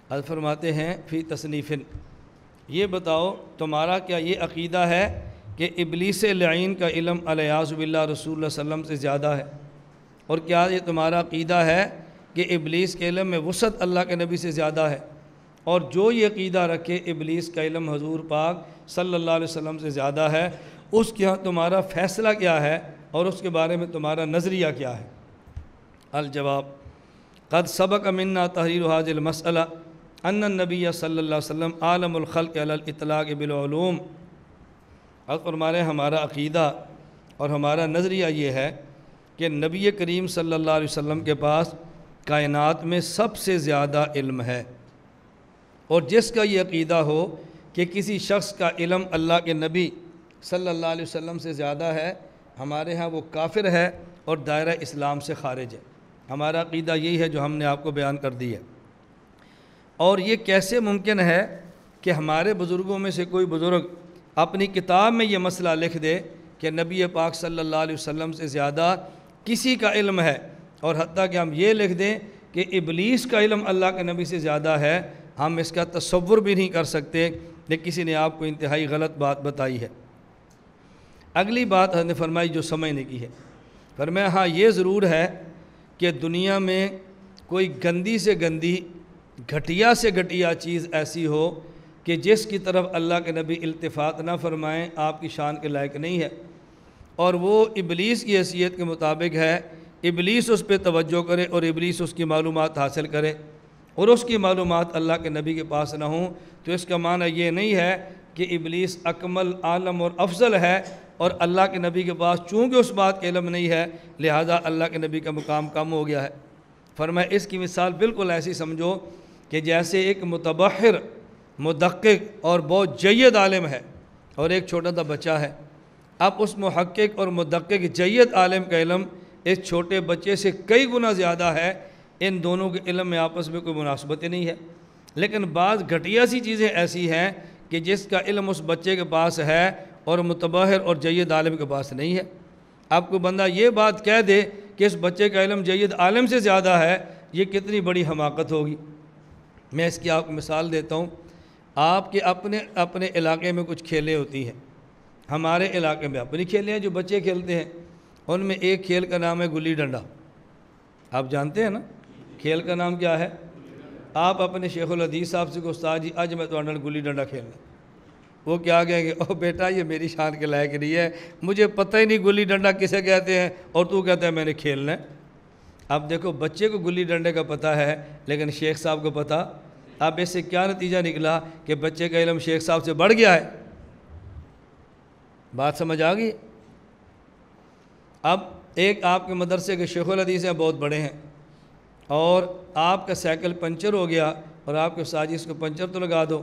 حضرت فرماتے ہیں فی تصنیف، یہ بتاؤ تمہارا کیا یہ عقیدہ ہے کہ ابلیس لعین کا علم الیاذ باللہ رسول اللہ صلی اللہ علیہ وسلم سے زیادہ ہے، اور کیا یہ تمہارا عقیدہ ہے کہ ابلیس کے علم میں وسعت اللہ کے نبی سے زیادہ ہے، اور جو یہ عقیدہ رکھے ابلیس کا علم حضور پاک صلی اللہ علیہ وسلم سے زیادہ ہے اس کے ہاں تمہارا فیصلہ کیا ہے اور اس کے بارے میں تمہارا نظریہ کیا ہے؟ الجواب، قد سبق منا تحریر هذه المسئلہ ان النبی صلی اللہ علیہ وسلم عالم الخلق علی الاطلاق بالعلوم، حضرت فرما رہے ہیں ہمارا عقیدہ اور ہمارا نظریہ یہ ہے کہ نبی کریم صلی اللہ علیہ وسلم کے پاس کائنات میں سب سے زیادہ علم ہے، اور جس کا یہ عقیدہ ہو کہ کسی شخص کا علم اللہ کے نبی صلی اللہ علیہ وسلم سے زیادہ ہے، ہمارے ہاں وہ کافر ہے اور دائرہ اسلام سے خارج ہے۔ ہمارا عقیدہ یہی ہے جو ہم نے آپ کو بیان کر دی ہے۔ اور یہ کیسے ممکن ہے کہ ہمارے بزرگوں میں سے کوئی بزرگ اپنی کتاب میں یہ مسئلہ لکھ دے کہ نبی پاک صلی اللہ علیہ وسلم سے زیادہ کسی کا علم ہے، اور حتیٰ کہ ہم یہ لکھ دیں کہ ابلیس کا علم اللہ کے نبی سے زیادہ ہے، ہم اس کا تصور بھی نہیں کر سکتے کہ کسی نے آپ کو انتہائی غلط بات بتائی ہے۔ اگلی بات حضرت نے فرمائی جو سمجھنے کی ہے، فرمایا ہاں یہ ضرور ہے کہ دنیا میں کوئی گندی سے گندی، گھٹیا سے گھٹیا چیز ایسی ہو کہ جس کی طرف اللہ کے نبی التفات نہ فرمائیں، آپ کی شان کے لائق نہیں ہے، اور وہ ابلیس کی حیثیت کے مطابق ہے ابلیس اس پہ توجہ کرے اور ابلیس اس کی معلومات حاصل کرے اور اس کی معلومات اللہ کے نبی کے پاس نہ ہوں، تو اس کا معنی یہ نہیں ہے کہ ابلیس اکمل، عالم اور افضل ہے، اور اللہ کے نبی کے پاس چونکہ اس بات کا علم نہیں ہے لہذا اللہ کے نبی کا مقام کم ہو گیا ہے۔ فرمایا اس کی مثال بالکل ایسی سمجھو کہ جیسے ایک متبحر، مدقق اور بہت جید عالم ہے اور ایک چھوٹا سا بچہ ہے۔ اب اس محقق اور مدقق جید عالم کا علم اس چھوٹے بچے سے کئی گنا زیادہ ہے، ان دونوں کے علم میں آپس میں کوئی مناسبت ہی نہیں ہے، لیکن بعض گھٹیا سی چیزیں ایسی ہیں کہ جس کا علم اس بچے کے پاس ہے اور متبحر اور جید عالم کے پاس نہیں ہے۔ اب کوئی بندہ یہ بات کہہ دے کہ اس بچے کا علم جید عالم سے زیادہ ہے، یہ کتنی بڑی حماقت ہوگی۔ میں اس کی آپ کو مثال دیتا ہوں۔ آپ کے اپنے علاقے میں کچھ کھیلیں ہوتی ہیں، ہمارے علاقے میں اپنی کھیلیں ہیں جو بچے کھیلتے ہیں، ان میں ایک کھیل کا نام ہے گلی ڈنڈا۔ آپ جانتے ہیں نا کھیل کا نام کیا ہے؟ آپ اپنے شیخ الحدیث صاحب سے کہ استاد جی آج میں تو گلی ڈنڈا کھیلنا، وہ کیا کہیں گے، او بیٹا یہ میری شان کے لائق نہیں ہے، مجھے پتہ ہی نہیں گلی ڈنڈا کسے کہتے ہیں، اور تو کہتا ہے میں نے کھیلنا ہے۔ اب دیکھو بچے کو گلی ڈنڈے کا پتہ ہے لیکن شیخ صاحب کو پتہ، اب اس سے کیا نتیجہ نکلا کہ بچے کا علم شیخ صاحب سے بڑھ گیا ہے۔ بات سمجھ آ گئی؟ اب ایک آپ کے مدرسے کے شیخ الحدیث ہیں، بہت بڑے ہیں، اور آپ کا سائیکل پنچر ہو گیا اور آپ کے استاد جی اس کو پنچر تو لگا دو،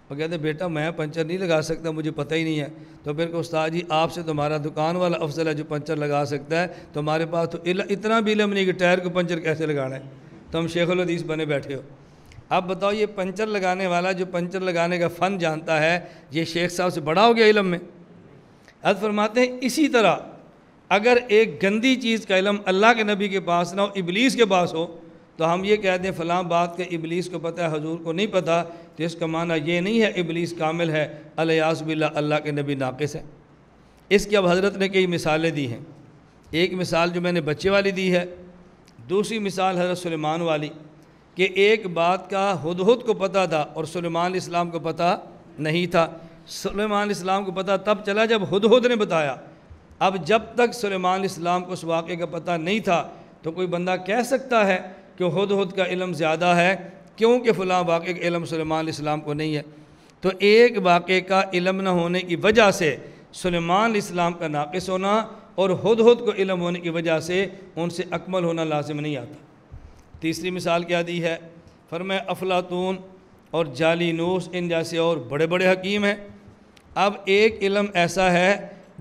وہ کہتے ہیں بیٹا میں پنچر نہیں لگا سکتا، مجھے پتہ ہی نہیں ہے۔ تو پھر کہ استاد جی آپ سے تمہارا دکان والا افضل ہے جو پنچر لگا سکتا ہے، تمہارے پاس تو اتنا بھی علم نہیں کہ ٹائر کو پنچر کیسے لگانا ہے، تم شیخ الحدیث بنے بیٹھے ہو۔ اب بتاؤ یہ پنچر لگانے والا جو پنچر لگانے کا فن جانتا ہے، یہ شیخ صاحب سے بڑا ہو گیا علم میں؟ حضرت فرماتے ہیں اسی طرح اگر ایک گندی چیز کا علم اللہ کے نبی کے پاس نہ ہو، ابلیس کے پاس ہو، تو ہم یہ کہہ دیں فلاں بات کا ابلیس کو پتہ ہے حضور کو نہیں پتہ، تو اس کا معنی یہ نہیں ہے ابلیس کامل ہے، الیاذ باللہ اللہ کے نبی ناقص ہے۔ اس کی اب حضرت نے کئی مثالیں دی ہیں۔ ایک مثال جو میں نے بچے والی دی ہے، دوسری مثال حضرت سلیمان والی کہ ایک بات کا ہدہد کو پتہ تھا اور سلیمان علیہ السلام کو پتہ نہیں تھا۔ سلیمان علیہ السلام کو پتہ تب چلا جب ہدہد نے بتایا۔ اب جب تک سلیمان علیہ السلام کو اس واقعے کا پتہ نہیں تھا تو کوئی بندہ کہہ سکتا ہے کہ ہدہد کا علم زیادہ ہے کیونکہ فلاں واقعے کا علم سلیمان علیہ السلام کو نہیں ہے۔ تو ایک واقعے کا علم نہ ہونے کی وجہ سے سلیمان علیہ السلام کا ناقص ہونا اور ہدہد کو علم ہونے کی وجہ سے ان سے اکمل ہونا لازم نہیں آتا۔ تیسری مثال کیا دی ہے؟ فرمایا افلاطون اور جالینوس ان جیسے اور بڑے بڑے حکیم ہیں۔ اب ایک علم ایسا ہے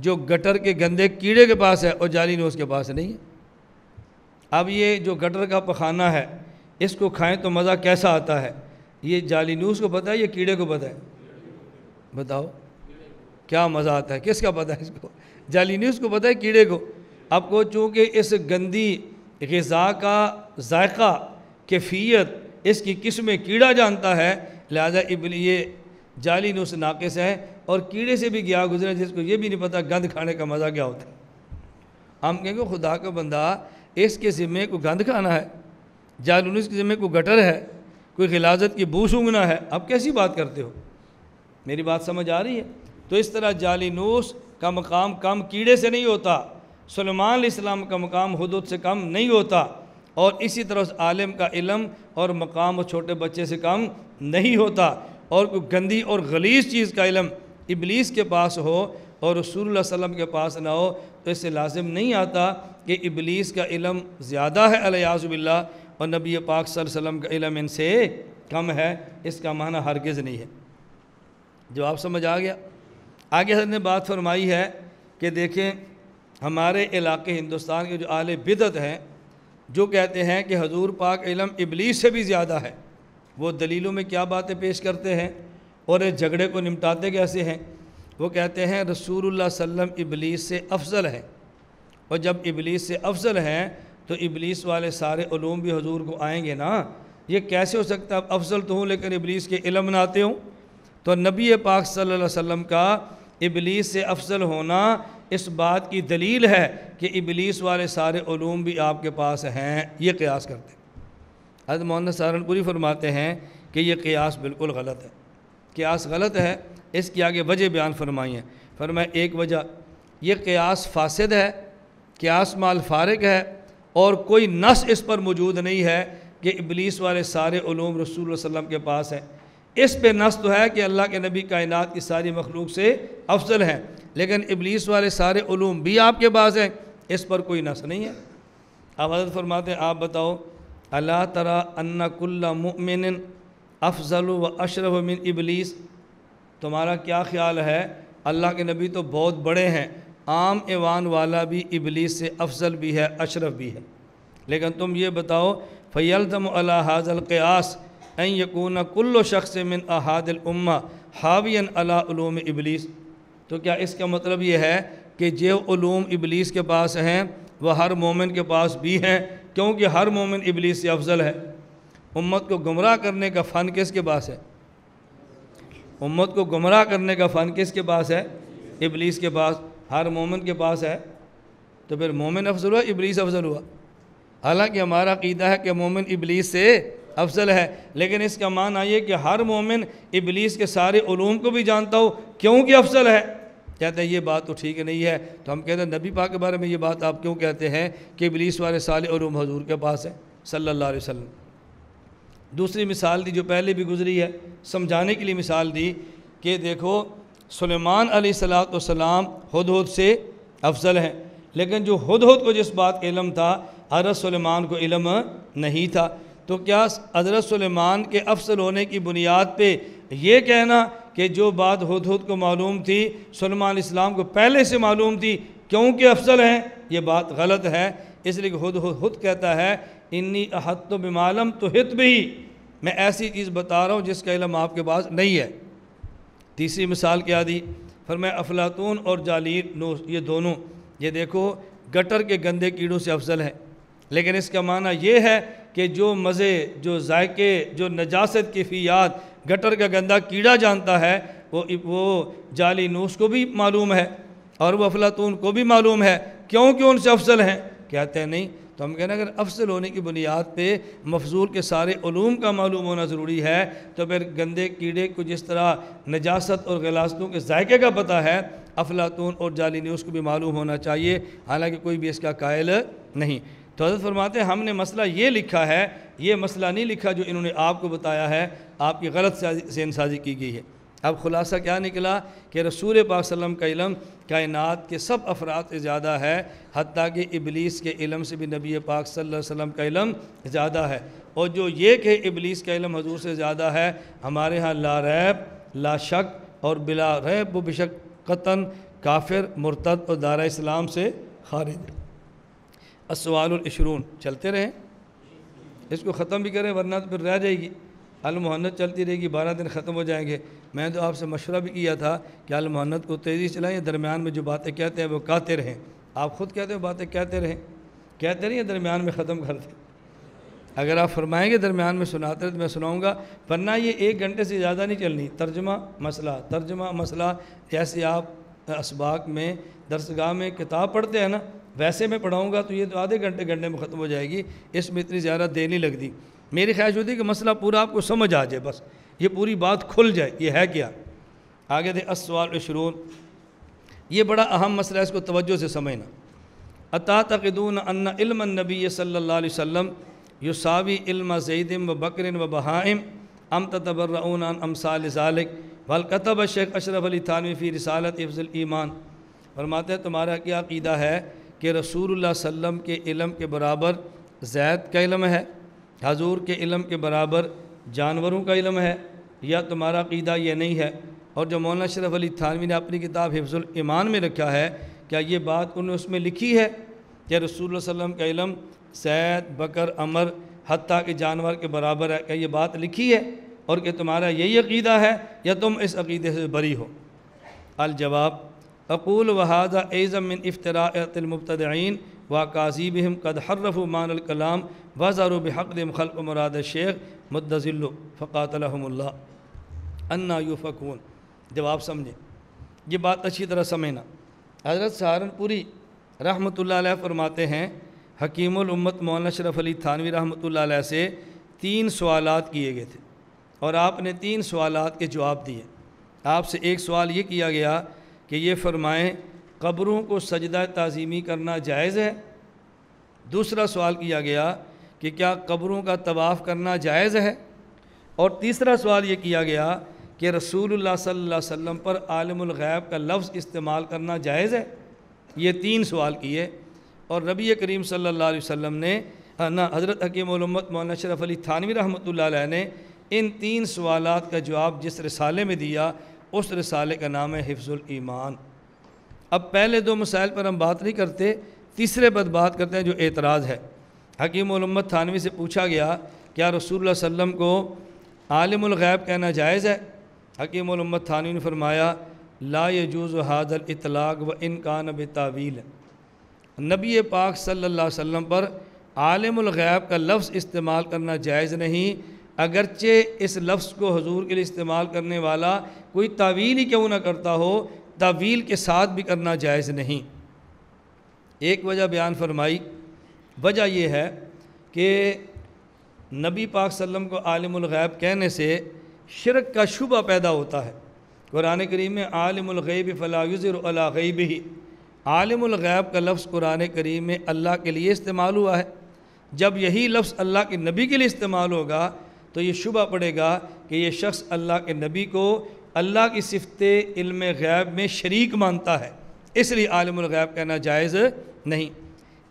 جو گٹر کے گندے کیڑے کے پاس ہے اور جالینوس کے پاس نہیں ہے۔ اب یہ جو گٹر کا پخانہ ہے اس کو کھائیں تو مزہ کیسا آتا ہے، یہ جالینوس کو پتہ ہے یا کیڑے کو پتہ ہے؟ بتاؤ کیا مزہ آتا ہے، کس کا پتہ ہے اس کو؟ جالینوس کو پتہ ہے کیڑے کو۔ اب کو چونکہ اس گندی غذا کا ذائقہ، کیفیت، اس کی قسمیں کیڑا جانتا ہے، لہذا یہ جالینوس ناقص ہے اور کیڑے سے بھی گیا گزرے جس کو یہ بھی نہیں پتہ گند کھانے کا مزہ کیا ہوتا ہے۔ ہم کہیں گے خدا کا بندہ اس کے ذمے کو گند کھانا ہے، جالینوس کے ذمے کو گٹر ہے، کوئی غلاظت کی بو سونگھنا ہے، اب کیسی بات کرتے ہو؟ میری بات سمجھ آ رہی ہے؟ تو اس طرح جالینوس کا مقام کم کیڑے سے نہیں ہوتا، سلیمان علیہ السلام کا مقام ہدہد سے کم نہیں ہوتا، اور اسی طرح اس عالم کا علم اور مقام اس چھوٹے بچے سے کم نہیں ہوتا۔ اور کوئی گندی اور غلیظ چیز کا علم ابلیس کے پاس ہو اور رسول اللہ صلی اللہ علیہ وسلم کے پاس نہ ہو تو اس سے لازم نہیں آتا کہ ابلیس کا علم زیادہ ہے الیاذ باللہ اور نبی پاک صلی اللہ علیہ وسلم کا علم ان سے کم ہے، اس کا معنی ہرگز نہیں ہے۔ جواب سمجھ آ گیا؟ آگے حضرت نے بات فرمائی ہے کہ دیکھیں ہمارے علاقے ہندوستان کے جو اہل بدعت ہیں جو کہتے ہیں کہ حضور پاک علم ابلیس سے بھی زیادہ ہے، وہ دلیلوں میں کیا باتیں پیش کرتے ہیں اور اس جھگڑے کو نمٹاتے کیسے ہیں؟ وہ کہتے ہیں رسول اللہ صلی اللہ علیہ وسلم ابلیس سے افضل ہے، اور جب ابلیس سے افضل ہیں تو ابلیس والے سارے علوم بھی حضور کو آئیں گے نا، یہ کیسے ہو سکتا ہے؟ افضل تو ہوں لیکن ابلیس کے علم نہ آتے ہوں۔ تو نبی پاک صلی اللہ علیہ وسلم کا ابلیس سے افضل ہونا اس بات کی دلیل ہے کہ ابلیس والے سارے علوم بھی آپ کے پاس ہیں، یہ قیاس کرتے ہیں۔ حضرت مولانا سہارنپوری فرماتے ہیں کہ یہ قیاس بالکل غلط ہے، قیاس غلط ہے۔ اس کی آگے وجہ بیان فرمائی ہیں۔ فرمایا ایک وجہ یہ قیاس فاسد ہے، قیاس مال فارغ ہے، اور کوئی نص اس پر موجود نہیں ہے کہ ابلیس والے سارے علوم رسول اللہ صلی اللہ علیہ وسلم کے پاس ہیں۔ اس پہ نص تو ہے کہ اللہ کے نبی کائنات کی ساری مخلوق سے افضل ہیں، لیکن ابلیس والے سارے علوم بھی آپ کے پاس ہیں، اس پر کوئی نص نہیں ہے۔ اب حضرت فرماتے ہیں آپ بتاؤ الا تری ان کل مؤمن افضل و اشرف من ابلیس، تمہارا کیا خیال ہے؟ اللہ کے نبی تو بہت بڑے ہیں، عام ایوان والا بھی ابلیس سے افضل بھی ہے، اشرف بھی ہے، لیکن تم یہ بتاؤ فیلزم علی ھذا القیاس ان یکون کل شخص من احاد الامہ حاویا علی علوم ابلیس، تو کیا اس کا مطلب یہ ہے کہ جو علوم ابلیس کے پاس ہیں وہ ہر مومن کے پاس بھی ہیں، کیونکہ ہر مومن ابلیس سے افضل ہے؟ امت کو گمراہ کرنے کا فن کس کے پاس ہے؟ امت کو گمراہ کرنے کا فن کس کے پاس ہے؟ ابلیس کے پاس، ہر مومن کے پاس ہے، تو پھر مومن افضل ہوا ابلیس افضل ہوا؟ حالانکہ ہمارا عقیدہ ہے کہ مومن ابلیس سے افضل ہے، لیکن اس کا معنی یہ کہ ہر مومن ابلیس کے سارے علوم کو بھی جانتا ہو کیونکہ افضل ہے۔ کہتے ہیں یہ بات تو ٹھیک نہیں ہے، تو ہم کہتے ہیں نبی پاک کے بارے میں یہ بات آپ کیوں کہتے ہیں کہ ابلیس والے سارے علوم حضور کے پاس ہیں صلی اللہ علیہ وسلم؟ دوسری مثال دی جو پہلے بھی گزری ہے، سمجھانے کے لیے مثال دی کہ دیکھو سلیمان علیہ السلام ہدہد سے افضل ہیں، لیکن جو ہدہد کو جس بات کا علم تھا حضرت سلیمان کو علم نہیں تھا، تو کیا حضرت سلیمان کے افضل ہونے کی بنیاد پہ یہ کہنا کہ جو بات ہدہد کو معلوم تھی سلیمان علیہ السلام کو پہلے سے معلوم تھی کیونکہ افضل ہیں، یہ بات غلط ہے۔ اس لیے کہ ہدہد کہتا ہے انی احطت بما لم تحط بہ، میں ایسی چیز بتا رہا ہوں جس کا علم آپ کے پاس نہیں ہے۔ تیسری مثال کیا دی؟ فرمایا افلاطون اور جالینوس یہ دونوں، یہ دیکھو گٹر کے گندے کیڑوں سے افضل ہیں، لیکن اس کا معنی یہ ہے کہ جو مزے، جو ذائقے، جو نجاست کیفیات گٹر کا گندا کیڑا جانتا ہے وہ جالینوس کو بھی معلوم ہے اور وہ افلاطون کو بھی معلوم ہے، کیونکہ ان سے افضل ہیں؟ کہتے ہیں نہیں، تو ہم کہنا اگر افضل ہونے کی بنیاد پہ مفضول کے سارے علوم کا معلوم ہونا ضروری ہے تو پھر گندے کیڑے کو جس طرح نجاست اور غلاظتوں کے ذائقے کا پتہ ہے افلاطون اور جالینوس کو بھی معلوم ہونا چاہیے، حالانکہ کوئی بھی اس کا قائل نہیں۔ تو حضرت فرماتے ہیں ہم نے مسئلہ یہ لکھا ہے، یہ مسئلہ نہیں لکھا جو انہوں نے آپ کو بتایا ہے، آپ کی غلط ذہن سازی کی گئی ہے۔ اب خلاصہ کیا نکلا کہ رسول پاک صلی اللہ علیہ وسلم کا علم کائنات کے سب افراد سے زیادہ ہے، حتیٰ کہ ابلیس کے علم سے بھی نبی پاک صلی اللہ علیہ وسلم کا علم زیادہ ہے، اور جو یہ کہ ابلیس کا علم حضور سے زیادہ ہے ہمارے ہاں لا ریب، لا شک اور بلا ریب و بشک قطعاً کافر، مرتد اور دارہ اسلام سے خارج ہے۔ السوال العشرون چلتے رہیں، اس کو ختم بھی کریں ورنہ تو پھر رہ جائے گی، المحنت چلتی رہے گی، 12 دن ختم ہو جائیں گے۔ میں تو آپ سے مشورہ بھی کیا تھا کہ المحنت کو تیزی سے چلائیں، درمیان میں جو باتیں کہتے ہیں وہ کہتے رہیں، آپ خود کہتے ہیں باتیں کہتے رہیں، کہتے نہیں ہیں درمیان میں ختم کر دیں۔ اگر آپ فرمائیں گے درمیان میں سناتے رہے تو میں سناؤں گا، ورنہ یہ 1 گھنٹے سے زیادہ نہیں چلنی، ترجمہ مسئلہ جیسے آپ اسباق میں درسگاہ میں کتاب پڑھتے ہیں نا، ویسے میں پڑھاؤں گا تو یہ تو آدھے گھنٹے میں ختم ہو جائے گی، اس میں اتنی زیادہ دیر نہیں لگتی۔ میری خواہش ہوتی ہے کہ مسئلہ پورا آپ کو سمجھ آ جائے، بس یہ پوری بات کھل جائے یہ ہے کیا۔ آگے دے السوال العشرون، یہ بڑا اہم مسئلہ ہے، اس کو توجہ سے سمجھنا۔ اتعتقدون ان علم النبی صلی اللہ علیہ وسلم یساوی علم زید و بکر و بہائم ام تتبرؤون عن امثال ذلک بل کتب شیخ اشرف علی تھانوی فی رسالت حفظ الایمان، فرماتے ہیں تمہارا کیا عقیدہ ہے کہ رسول اللہ صلی اللہ علیہ وسلم کے علم کے برابر زید کا علم ہے، حضور کے علم کے برابر جانوروں کا علم ہے، یا تمہارا عقیدہ یہ نہیں ہے؟ اور جو مولانا اشرف علی تھانوی نے اپنی کتاب حفظ الایمان میں رکھا ہے، کیا یہ بات انہوں نے اس میں لکھی ہے کہ رسول اللہ صلی اللہ علیہ وسلم کا علم زید، بکر، عمر حتیٰ کہ جانور کے برابر ہے؟ کیا یہ بات لکھی ہے اور کہ تمہارا یہی عقیدہ ہے یا تم اس عقیدے سے بری ہو؟ الجواب اقول وہذا اعظم من افتراءات المبتدعین واکاذیبہم قد حرفوا معنی الکلام وظہروا بحقدہم خلق مراد الشیخ مدذل فقاتلہم اللہ انا یوفکون۔ جواب سمجھیں، یہ بات اچھی طرح سمجھنا۔ حضرت سہارنپوری رحمۃ اللہ علیہ فرماتے ہیں حکیم الامت مولانا اشرف علی تھانوی رحمۃ اللہ علیہ سے 3 سوالات کیے گئے تھے اور آپ نے 3 سوالات کے جواب دیے۔ آپ سے ایک سوال یہ کیا گیا کہ یہ فرمائیں قبروں کو سجدہ تعظیمی کرنا جائز ہے؟ دوسرا سوال کیا گیا کہ کیا قبروں کا طواف کرنا جائز ہے، اور تیسرا سوال یہ کیا گیا کہ رسول اللہ صلی اللہ علیہ وسلم پر عالم الغیب کا لفظ استعمال کرنا جائز ہے۔ یہ 3 سوال کیے، اور نبی کریم صلی اللہ علیہ وسلم نے حضرت حکیم الامت مولانا اشرف علی تھانوی رحمۃ اللہ علیہ نے ان 3 سوالات کا جواب جس رسالے میں دیا، اس رسالے کا نام ہے حفظ الایمان۔ اب پہلے 2 مسائل پر ہم بات نہیں کرتے، تیسرے پر بات کرتے ہیں جو اعتراض ہے۔ حکیم الامت تھانوی سے پوچھا گیا کیا رسول اللہ صلی اللہ علیہ وسلم کو عالم الغیب کہنا جائز ہے؟ حکیم الامت تھانوی نے فرمایا لا یجوز ھذا الاطلاق وان کان بتاویل، نبی پاک صلی اللہ علیہ وسلم پر عالم الغیب کا لفظ استعمال کرنا جائز نہیں، اگرچہ اس لفظ کو حضور کے لیے استعمال کرنے والا کوئی تعویل ہی کیوں نہ کرتا ہو، تعویل کے ساتھ بھی کرنا جائز نہیں۔ ایک وجہ بیان فرمائی، وجہ یہ ہے کہ نبی پاک صلی اللہ علیہ وسلم کو عالم الغیب کہنے سے شرک کا شبہ پیدا ہوتا ہے۔ قرآن کریم میں عالم الغیب فلا یظہر علی غیبہ، عالم الغیب کا لفظ قرآن کریم میں اللہ کے لیے استعمال ہوا ہے۔ جب یہی لفظ اللہ کے نبی کے لیے استعمال ہوگا تو یہ شبہ پڑے گا کہ یہ شخص اللہ کے نبی کو اللہ کی صفت علم غیب میں شریک مانتا ہے، اس لیے عالم الغیب کہنا جائز نہیں۔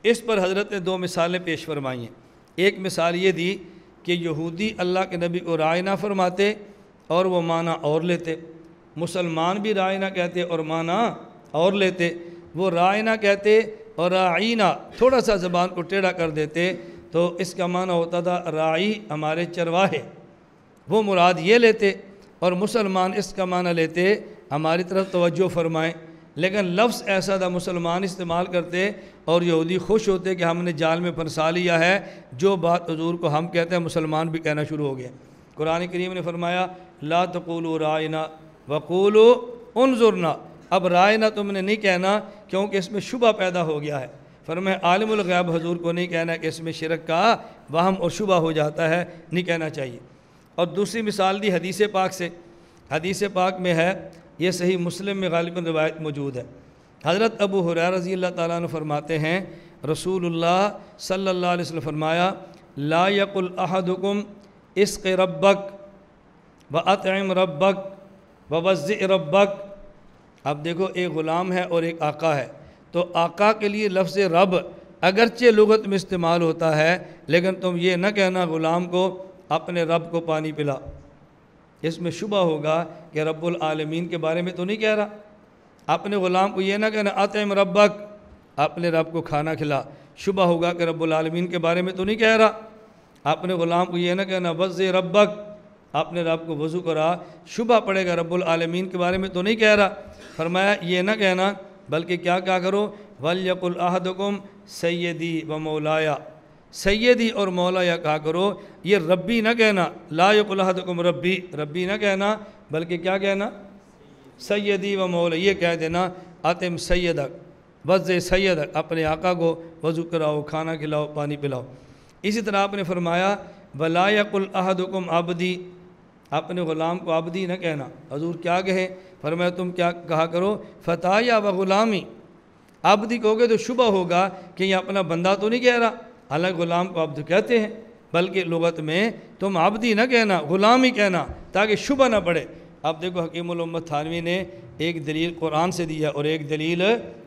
اس پر حضرت نے 2 مثالیں پیش فرمائی ہیں۔ ایک مثال یہ دی کہ یہودی اللہ کے نبی کو رائے نہ فرماتے اور وہ معنی اور لیتے، مسلمان بھی رائے نہ کہتے اور معنی اور لیتے، وہ رائے نہ کہتے اور راعینا تھوڑا سا زبان کو ٹیڑھا کر دیتے تو اس کا معنی ہوتا تھا راعی ہمارے چرواہے، وہ مراد یہ لیتے، اور مسلمان اس کا معنی لیتے ہماری طرف توجہ فرمائیں۔ لیکن لفظ ایسا تھا مسلمان استعمال کرتے اور یہودی خوش ہوتے کہ ہم نے جال میں پھنسا لیا ہے، جو بات حضور کو ہم کہتے ہیں مسلمان بھی کہنا شروع ہو گیا۔ قرآن کریم نے فرمایا لا تقولوا رائنا وقولوا انظرنا، اب رائنا تم نے نہیں کہنا کیونکہ اس میں شبہ پیدا ہو گیا ہے۔ فرمایا عالم الغیب حضور کو نہیں کہنا کہ اس میں شرک کا وہم اور شبہ ہو جاتا ہے، نہیں کہنا چاہیے۔ اور دوسری مثال دی حدیث پاک سے، حدیث پاک میں ہے، یہ صحیح مسلم میں غالباً روایت موجود ہے۔ حضرت ابو ہریرہ رضی اللہ تعالیٰ عنہ فرماتے ہیں رسول اللہ صلی اللہ علیہ وسلم فرمایا لا یقل احدکم اسق ربک واطعم ربک ووزع ربک۔ اب دیکھو ایک غلام ہے اور ایک آقا ہے، تو آقا کے لیے لفظ رب اگرچہ لغت میں استعمال ہوتا ہے، لیکن تم یہ نہ کہنا غلام کو اپنے رب کو پانی پلا، اس میں شبہ ہوگا کہ رب العالمین کے بارے میں تو نہیں کہہ رہا۔ اپنے غلام کو یہ نہ کہنا اطعم ربک، اپنے رب کو کھانا کھلا، شبہ ہوگا کہ رب العالمین کے بارے میں تو نہیں کہہ رہا۔ اپنے غلام کو یہ نہ کہنا وضع ربک، اپنے رب کو وضو کرا، شبہ پڑے گا رب العالمین کے بارے میں تو نہیں کہہ رہا۔ فرمایا یہ نہ کہنا بلکہ کیا کرو وَلْيَقُلْ أَحَدُكُمْ سیدی و مولایا، سیدی اور مولایا کہا کرو، یہ ربی نہ کہنا، لا یقل احدکم ربی، ربی نہ کہنا بلکہ کیا کہنا سیدی و مولا، یہ کہہ دینا اطعم سیدک وضع سیدک، اپنے آقا کو وضو کراؤ، کھانا کھلاؤ، پانی پلاؤ۔ اسی طرح آپ نے فرمایا وَلَا يَقُلْ أَحَدُكُمْ عَبْدِي، اپنے غلام کو عبدی نہ کہنا۔ حضور کیا کہے؟ فرمایا تم کیا کہا کرو فتایا و غلامی، عبدی کہو گے تو شبہ ہوگا کہ یہ اپنا بندہ تو نہیں کہہ رہا، حالانکہ غلام کو عبد کہتے ہیں، بلکہ لغت میں تم عبدی نہ کہنا، غلام ہی کہنا تاکہ شبہ نہ پڑے۔ اب دیکھو حکیم الامت تھانوی نے ایک دلیل قرآن سے دی ہے اور ایک دلیل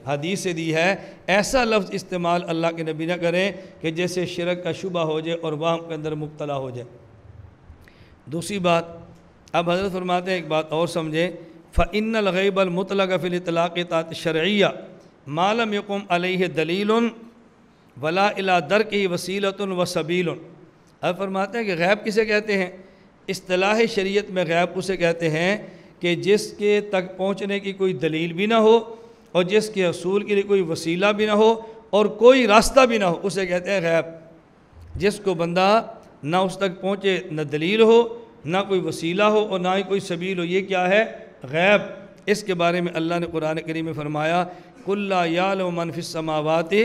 حدیث سے دی ہے، ایسا لفظ استعمال اللہ کے نبی نہ کریں کہ جیسے شرک کا شبہ ہو جائے اور وہم کے اندر مبتلا ہو جائے۔ دوسری بات اب حضرت فرماتے ہیں ایک بات اور سمجھیں، فَإِنَّ الْغَيْبَ الْمُطْلَقَ فِي الْإِطْلَاقِ طاعت شرعیہ ما لم يقم علیہ دلیل ولا الی درکہ وسیلۃ وسبیل۔ اب فرماتے ہیں کہ غیب کسے کہتے ہیں؟ اصطلاح شریعت میں غیب اسے کہتے ہیں کہ جس کے تک پہنچنے کی کوئی دلیل بھی نہ ہو اور جس کے حصول کے لیے کوئی وسیلہ بھی نہ ہو اور کوئی راستہ بھی نہ ہو، اسے کہتے ہیں غیب۔ جس کو بندہ نہ اس تک پہنچے، نہ دلیل ہو، نہ کوئی وسیلہ ہو اور نہ ہی کوئی سبیل ہو، یہ کیا ہے؟ غیب۔ اس کے بارے میں اللہ نے قرآن کریم میں فرمایا قُلْ لَا يَعْلَمُ مَنْ فِي السَّمَاوَاتِ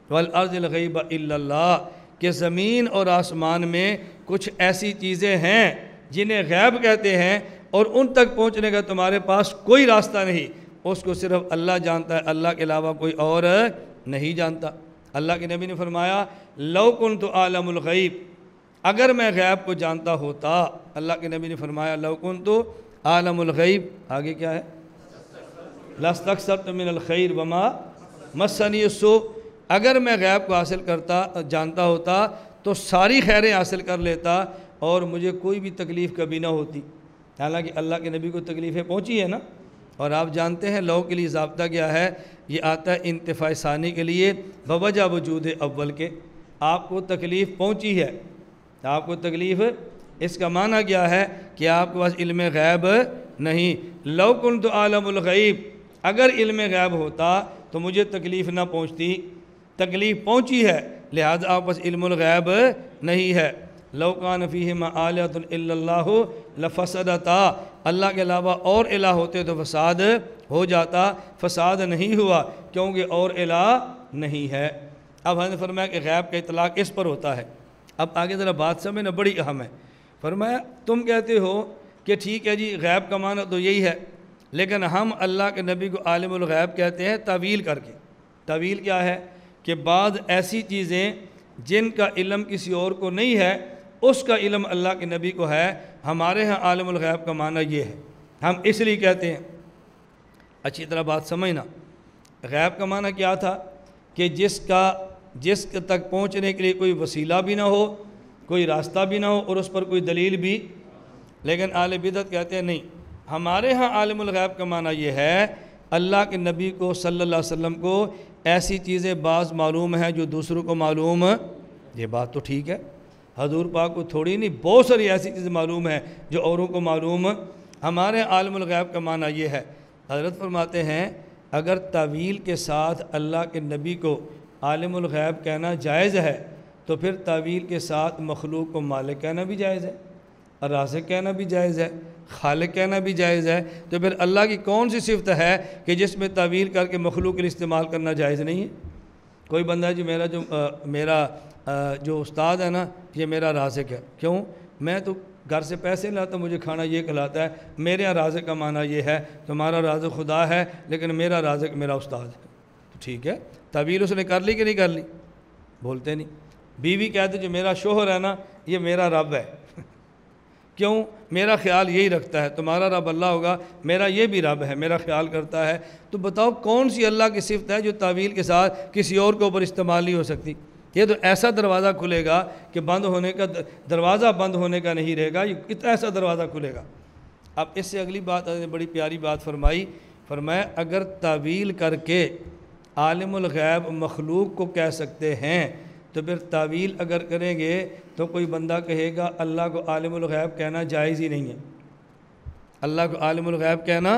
وَالْأَرْضِ الْغَيْبَ إِلَّا اللَّهُ، کہ زمین اور آسمان میں کچھ ایسی چیزیں ہیں جنہیں غیب کہتے ہیں اور ان تک پہنچنے کا تمہارے پاس کوئی راستہ نہیں، اس کو صرف اللہ جانتا ہے، اللہ کے علاوہ کوئی اور نہیں جانتا۔ اللہ کے نبی نے فرمایا لو کنت عالم الغیب، اگر میں غیب کو جانتا ہوتا، اللہ کے نبی نے فرمایا لو کنت عالم الغیب، آگے کیا ہے، لاستکثرت من الخیر وما مسنی السوء، اگر میں غیب کو حاصل کرتا جانتا ہوتا تو ساری خیریں حاصل کر لیتا اور مجھے کوئی بھی تکلیف کبھی نہ ہوتی۔ حالانکہ اللہ کے نبی کو تکلیفیں پہنچی ہے نا، اور آپ جانتے ہیں لو کے لیے ضابطہ کیا ہے، یہ آتا ہے انتفاع ثانی کے لیے بوجہ وجود اول کے، آپ کو تکلیف پہنچی ہے، آپ کو تکلیف، اس کا معنی کیا ہے کہ آپ کے پاس علم غیب نہیں۔ لو کنت عالم الغیب، اگر علم غیب ہوتا تو مجھے تکلیف نہ پہنچتی، تکلیف پہنچی ہے لہذا آپ پاس علم الغیب نہیں ہے۔ لو کان فیہما آلہۃ الا اللہ لفسدتا، اللہ کے علاوہ اور الہ ہوتے تو فساد ہو جاتا، فساد نہیں ہوا کیونکہ اور الہ نہیں ہے۔ اب ہم نے فرمایا کہ غیب کا اطلاق اس پر ہوتا ہے۔ اب آگے ذرا بات سمجھنا بڑی اہم ہے۔ فرمایا تم کہتے ہو کہ ٹھیک ہے جی غیب کا معنی تو یہی ہے، لیکن ہم اللہ کے نبی کو عالم الغیب کہتے ہیں تعویل کر کے۔ تعویل کیا ہے کہ بعض ایسی چیزیں جن کا علم کسی اور کو نہیں ہے اس کا علم اللہ کے نبی کو ہے، ہمارے ہاں عالم الغیب کا معنی یہ ہے، ہم اس لیے کہتے ہیں۔ اچھی طرح بات سمجھنا، غیب کا معنی کیا تھا کہ جس تک پہنچنے کے لیے کوئی وسیلہ بھی نہ ہو، کوئی راستہ بھی نہ ہو اور اس پر کوئی دلیل بھی، لیکن اہل بدعت کہتے ہیں نہیں، ہمارے ہاں عالم الغیب کا معنی یہ ہے اللہ کے نبی کو صلی اللہ علیہ وسلم کو ایسی چیزیں بعض معلوم ہیں جو دوسروں کو معلوم، یہ بات تو ٹھیک ہے، حضور پاک کو تھوڑی نہیں بہت ساری ایسی چیزیں معلوم ہیں جو اوروں کو معلوم، ہمارے عالم الغیب کا معنی یہ ہے۔ حضرت فرماتے ہیں اگر تعویل کے ساتھ اللہ کے نبی کو عالم الغیب کہنا جائز ہے تو پھر تعویل کے ساتھ مخلوق کو مالک کہنا بھی جائز ہے، رازق کہنا بھی جائز ہے، خالق کہنا بھی جائز ہے، تو پھر اللہ کی کون سی صفت ہے کہ جس میں تعویل کر کے مخلوق کے لیے استعمال کرنا جائز نہیں ہے؟ کوئی بندہ جی میرا جو استاد ہے نا یہ میرا رازق ہے، کیوں؟ میں تو گھر سے پیسے لاتا مجھے کھانا یہ کھلاتا ہے، میرے یہاں رازق کا معنی یہ ہے تمہارا رازق خدا ہے لیکن میرا رازق میرا استاد ہے، تو ٹھیک ہے، تعویل اس نے کر لی کہ نہیں کر لی؟ بولتے نہیں۔ بیوی کہتے جو میرا شوہر ہے نا یہ میرا رب ہے، کیوں؟ میرا خیال یہی رکھتا ہے، تمہارا رب اللہ ہوگا، میرا یہ بھی رب ہے، میرا خیال کرتا ہے، تو بتاؤ کون سی اللہ کی صفت ہے جو تعویل کے ساتھ کسی اور کے اوپر استعمال نہیں ہو سکتی؟ یہ تو ایسا دروازہ کھلے گا کہ بند ہونے کا دروازہ بند ہونے کا نہیں رہے گا، یہ کتنا ایسا دروازہ کھلے گا۔ اب اس سے اگلی بات بڑی پیاری بات فرمایا اگر تعویل کر کے عالم الغیب مخلوق کو کہہ سکتے ہیں تو پھر تعویل اگر کریں گے تو کوئی بندہ کہے گا اللہ کو عالم الغیب کہنا جائز ہی نہیں ہے، اللہ کو عالم الغیب کہنا،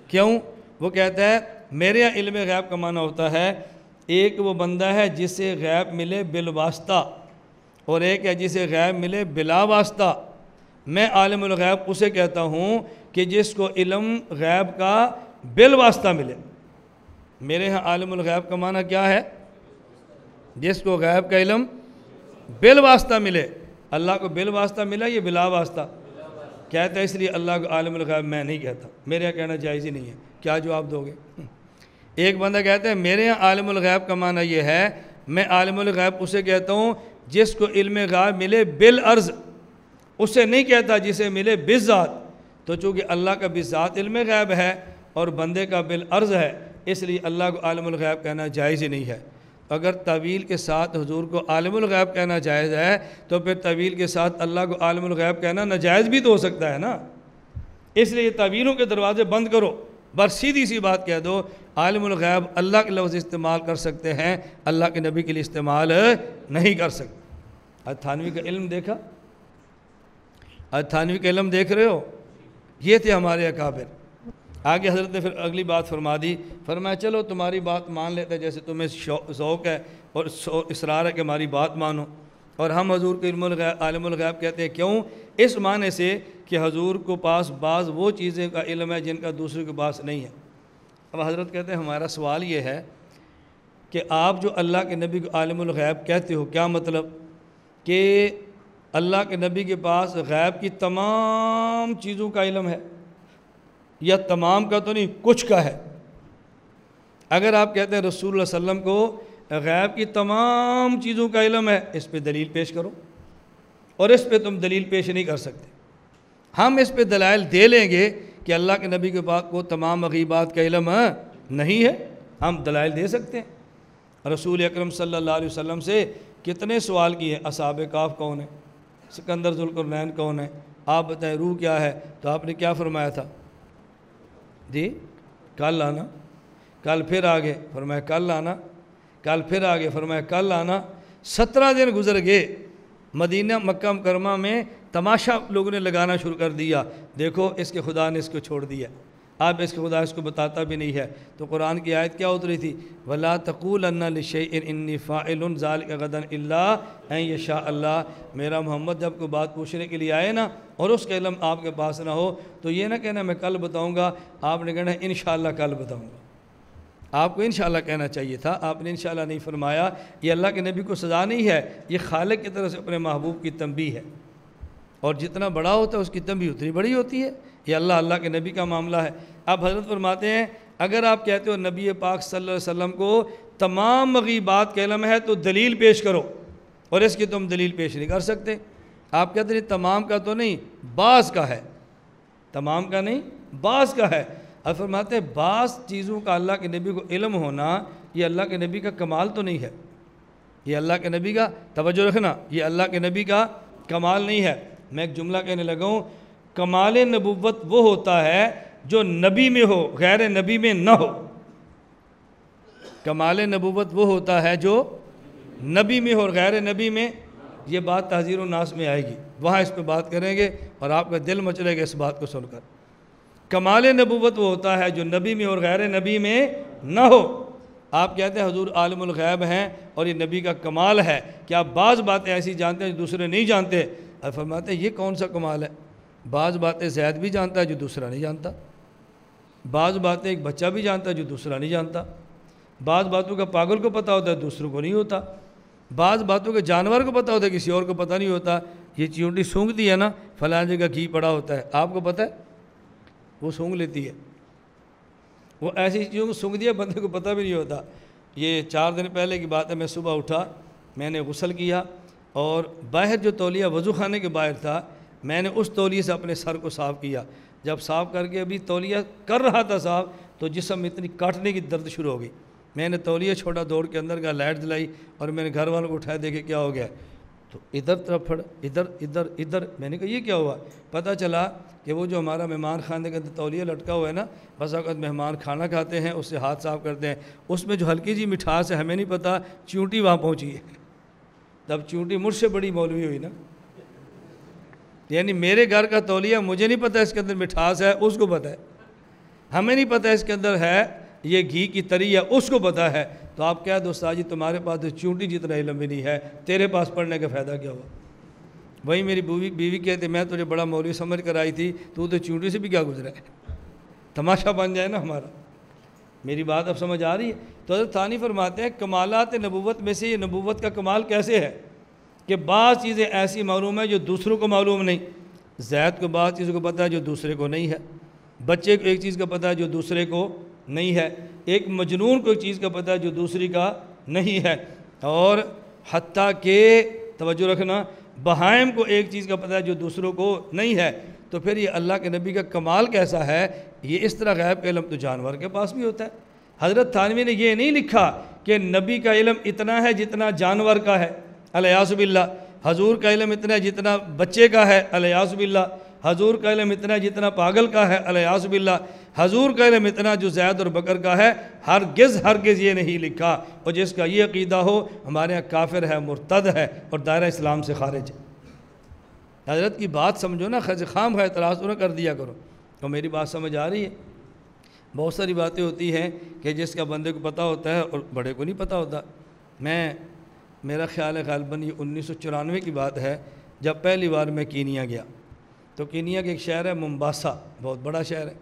کیوں؟ وہ کہتا ہے میرے یہاں علم غیب کا معنی ہوتا ہے ایک وہ بندہ ہے جسے غیب ملے بالواسطہ اور ایک ہے جسے غیب ملے بلا واسطہ، میں عالم الغیب اسے کہتا ہوں کہ جس کو علم غیب کا بالواسطہ ملے۔ میرے ہاں عالم الغیب کا معنی کیا ہے؟ جس کو غیب کا علم بالواسطہ ملے۔ اللہ کو بالواسطہ ملا یہ بلا واسطہ کہتا ہے، اس لیے اللہ کو عالم الغیب میں نہیں کہتا، میرے یہاں کہنا جائز ہی نہیں ہے۔ کیا جواب دو گے؟ ایک بندہ کہتا ہے میرے یہاں عالم الغیب کا معنی یہ ہے میں عالم الغیب اسے کہتا ہوں جس کو علم غیب ملے بالعرض، اسے نہیں کہتا جسے ملے بالذات، تو چونکہ اللہ کا بالذات علم غیب ہے اور بندے کا بالعرض ہے اس لیے اللہ کو عالم الغیب کہنا جائز ہی نہیں ہے۔ اگر تعویل کے ساتھ حضور کو عالم الغیب کہنا جائز ہے تو پھر تعویل کے ساتھ اللہ کو عالم الغیب کہنا ناجائز بھی تو ہو سکتا ہے نا، اس لیے تعویلوں کے دروازے بند کرو، بس سیدھی سی بات کہہ دو عالم الغیب اللہ کے لفظ استعمال کر سکتے ہیں، اللہ کے نبی کے لیے استعمال نہیں کر سکتے۔ تھانوی کا علم دیکھا؟ تھانوی کا علم دیکھ رہے ہو؟ یہ تھے ہمارے اکابر۔ آگے حضرت نے پھر اگلی بات فرما دی، فرمایا چلو تمہاری بات مان لیتے جیسے تمہیں ذوق ہے اور اصرار ہے کہ ہماری بات مانو، اور ہم حضور کو علم الغیب عالم الغیب کہتے ہیں، کیوں؟ اس معنی سے کہ حضور کو پاس بعض وہ چیزیں کا علم ہے جن کا دوسرے کے پاس نہیں ہے۔ اب حضرت کہتے ہیں ہمارا سوال یہ ہے کہ آپ جو اللہ کے نبی کو عالم الغیب کہتے ہو کیا مطلب کہ اللہ کے نبی کے پاس غیب کی تمام چیزوں کا علم ہے، یا تمام کا تو نہیں کچھ کا ہے؟ اگر آپ کہتے ہیں رسول اللہ علیہ وسلم کو غیب کی تمام چیزوں کا علم ہے، اس پہ دلیل پیش کرو، اور اس پہ تم دلیل پیش نہیں کر سکتے۔ ہم اس پہ دلائل دے لیں گے کہ اللہ کے نبی کے پاک کو تمام مغیبات کا علم نہیں ہے، ہم دلائل دے سکتے ہیں۔ رسول اکرم صلی اللہ علیہ وسلم سے کتنے سوال کیے، اصحاب کہف کون ہے، سکندر ذوالقرنین کون ہے، آپ بتائیں روح کیا ہے، تو آپ نے کیا فرمایا تھا؟ جی کل آنا، کل پھر آگے فرمایا کل آنا، کل پھر آگے فرمایا کل آنا۔ 17 دن گزر گئے، مدینہ مکہ مکرمہ میں تماشا لوگوں نے لگانا شروع کر دیا، دیکھو اس کے خدا نے اس کو چھوڑ دیا، آپ اس کے خدا اس کو بتاتا بھی نہیں ہے۔ تو قرآن کی آیت کیا اتری تھی؟ وَلَا تَقُولَنَّ لِشَيْءٍ إِنِّي فَاعِلٌ ذَلِكَ غَدًا إِلَّا أَن يَشَاءَ اللَّهُ۔ میرا محمد جب کوئی بات پوچھنے کے لیے آئے نا اور اس کا علم آپ کے پاس نہ ہو تو یہ نہ کہنا میں کل بتاؤں گا، آپ نے کہنا انشاءاللہ کل بتاؤں گا۔ آپ کو انشاءاللہ کہنا چاہیے تھا، آپ نے انشاءاللہ نہیں فرمایا۔ یہ اللہ کے نبی کو سزا نہیں ہے، یہ خالق کی طرف سے اپنے محبوب کی تنبیہ ہے، اور جتنا بڑا ہوتا ہے اس کی تنبیہ اتنی بڑی ہوتی ہے۔ یہ اللہ کے نبی کا معاملہ ہے۔ اب حضرت فرماتے ہیں اگر آپ کہتے ہو نبی پاک صلی اللہ علیہ وسلم کو تمام مغیبات کا علم ہے تو دلیل پیش کرو، اور اس کی تم دلیل پیش نہیں کر سکتے۔ آپ کہتے ہیں تمام کا تو نہیں، بعض کا ہے، تمام کا نہیں بعض کا ہے۔ اب فرماتے ہیں بعض چیزوں کا اللہ کے نبی کو علم ہونا یہ اللہ کے نبی کا کمال تو نہیں ہے، یہ اللہ کے نبی کا، توجہ رکھنا، یہ اللہ کے نبی کا کمال نہیں ہے۔ میں ایک جملہ کہنے لگا ہوں، کمال نبوت وہ ہوتا ہے جو نبی میں ہو، غیر نبی میں نہ ہو۔ کمال نبوت وہ ہوتا ہے جو نبی میں ہو اور غیر نبی میں۔ یہ بات تحذیر الناس میں آئے گی، وہاں اس پہ بات کریں گے اور آپ کا دل مچلے گا اس بات کو سن کر۔ کمال نبوت وہ ہوتا ہے جو نبی میں اور غیر نبی میں نہ ہو۔ آپ کہتے ہیں حضور عالم الغیب ہیں اور یہ نبی کا کمال ہے کہ آپ بعض باتیں ایسی جانتے ہیں جو دوسرے نہیں جانتے۔ اب فرماتے ہیں یہ کون سا کمال ہے؟ بعض باتیں زید بھی جانتا ہے جو دوسرا نہیں جانتا، بعض باتیں ایک بچہ بھی جانتا ہے جو دوسرا نہیں جانتا، بعض باتوں کا پاگل کو پتہ ہوتا ہے دوسروں کو نہیں ہوتا، بعض باتوں کے جانور کو پتہ ہوتا ہے کسی اور کو پتہ نہیں ہوتا۔ یہ چیونٹی سونگتی ہے نا، فلاں جگہ گھی پڑا ہوتا ہے، آپ کو پتہ ہے؟ وہ سونگ لیتی ہے، وہ ایسی چیزوں کو سونگ دیا بندے کو پتہ بھی نہیں ہوتا۔ یہ 4 دن پہلے کی بات ہے، میں صبح اٹھا، میں نے غسل کیا اور باہر جو تولیہ وضو خانے کے باہر تھا میں نے اس تولیے سے اپنے سر کو صاف کیا۔ جب صاف کر کے ابھی تولیہ کر رہا تھا صاف تو جسم اتنی کاٹنے کی درد شروع ہو گئی۔ میں نے تولیہ چھوڑا، دوڑ کے اندر کا لائٹ جلائی اور میں نے گھر والوں کو اٹھایا، دیکھے کیا ہو گیا، تو ادھر طرف پھڑ، ادھر ادھر ادھر۔ میں نے کہا یہ کیا ہوا؟ پتہ چلا کہ وہ جو ہمارا مہمان خانے کے اندر تولیہ لٹکا ہوا ہے نا، بس اوقات مہمان کھانا کھاتے ہیں اس سے ہاتھ صاف کرتے ہیں، اس میں جو ہلکی جی مٹھاس ہے ہمیں نہیں پتہ، چیونٹی وہاں پہنچی ہے۔ تب چیونٹی مجھ سے بڑی مولوی ہوئی نا، یعنی میرے گھر کا تولیہ مجھے نہیں پتہ اس کے اندر مٹھاس ہے، اس کو پتہ ہے، ہمیں نہیں پتہ اس کے اندر ہے یہ گھی کی تری ہے، اس کو پتہ ہے۔ تو آپ کہہ دو استاد جی تمہارے پاس تو چیونٹی جتنا علم بھی نہیں ہے، تیرے پاس پڑھنے کا فائدہ کیا ہوا؟ وہی میری بیوی کہتے میں تجھے بڑا مولوی سمجھ کر آئی تھی، تو چیونٹی سے بھی کیا گزرا ہے، تماشا بن جائے نا ہمارا۔ میری بات اب سمجھ آ رہی ہے؟ تو حضرت ثانی فرماتے ہیں کمالات نبوت میں سے یہ نبوت کا کمال کیسے ہے کہ بعض چیزیں ایسی معلوم ہیں جو دوسروں کو معلوم نہیں۔ زید کو بعض چیزوں کو پتہ ہے جو دوسرے کو نہیں ہے، بچے کو ایک چیز کا پتہ ہے جو دوسرے کو نہیں ہے، ایک مجنون کو ایک چیز کا پتہ ہے جو دوسری کا نہیں ہے، اور حتیٰ کہ توجہ رکھنا بہائم کو ایک چیز کا پتہ ہے جو دوسروں کو نہیں ہے۔ تو پھر یہ اللہ کے نبی کا کمال کیسا ہے؟ یہ اس طرح غیب کا علم تو جانور کے پاس بھی ہوتا ہے۔ حضرت تھانوی نے یہ نہیں لکھا کہ نبی کا علم اتنا ہے جتنا جانور کا ہے، الیاذ باللہ، حضور کا علم اتنا ہے جتنا بچے کا ہے، الیاذ باللہ، حضور کا علم اتنا ہے جتنا پاگل کا ہے، الیاذ باللہ، حضور کا علم اتنا جو زید اور بکر کا ہے۔ ہرگز یہ نہیں لکھا، اور جس کا یہ عقیدہ ہو ہمارے یہاں کافر ہے، مرتد ہے اور دائرہ اسلام سے خارج ہے۔ حضرت کی بات سمجھو نا، خام کا اعتراض نہ کر دیا کرو۔ تو میری بات سمجھ آ رہی ہے؟ بہت ساری باتیں ہوتی ہیں کہ جس کا بندے کو پتہ ہوتا ہے اور بڑے کو نہیں پتہ ہوتا۔ میرا خیال ہے غالباً یہ 1994 کی بات ہے، جب پہلی بار میں کینیا گیا، تو کینیا کے ایک شہر ہے ممباسا، بہت بڑا شہر ہے۔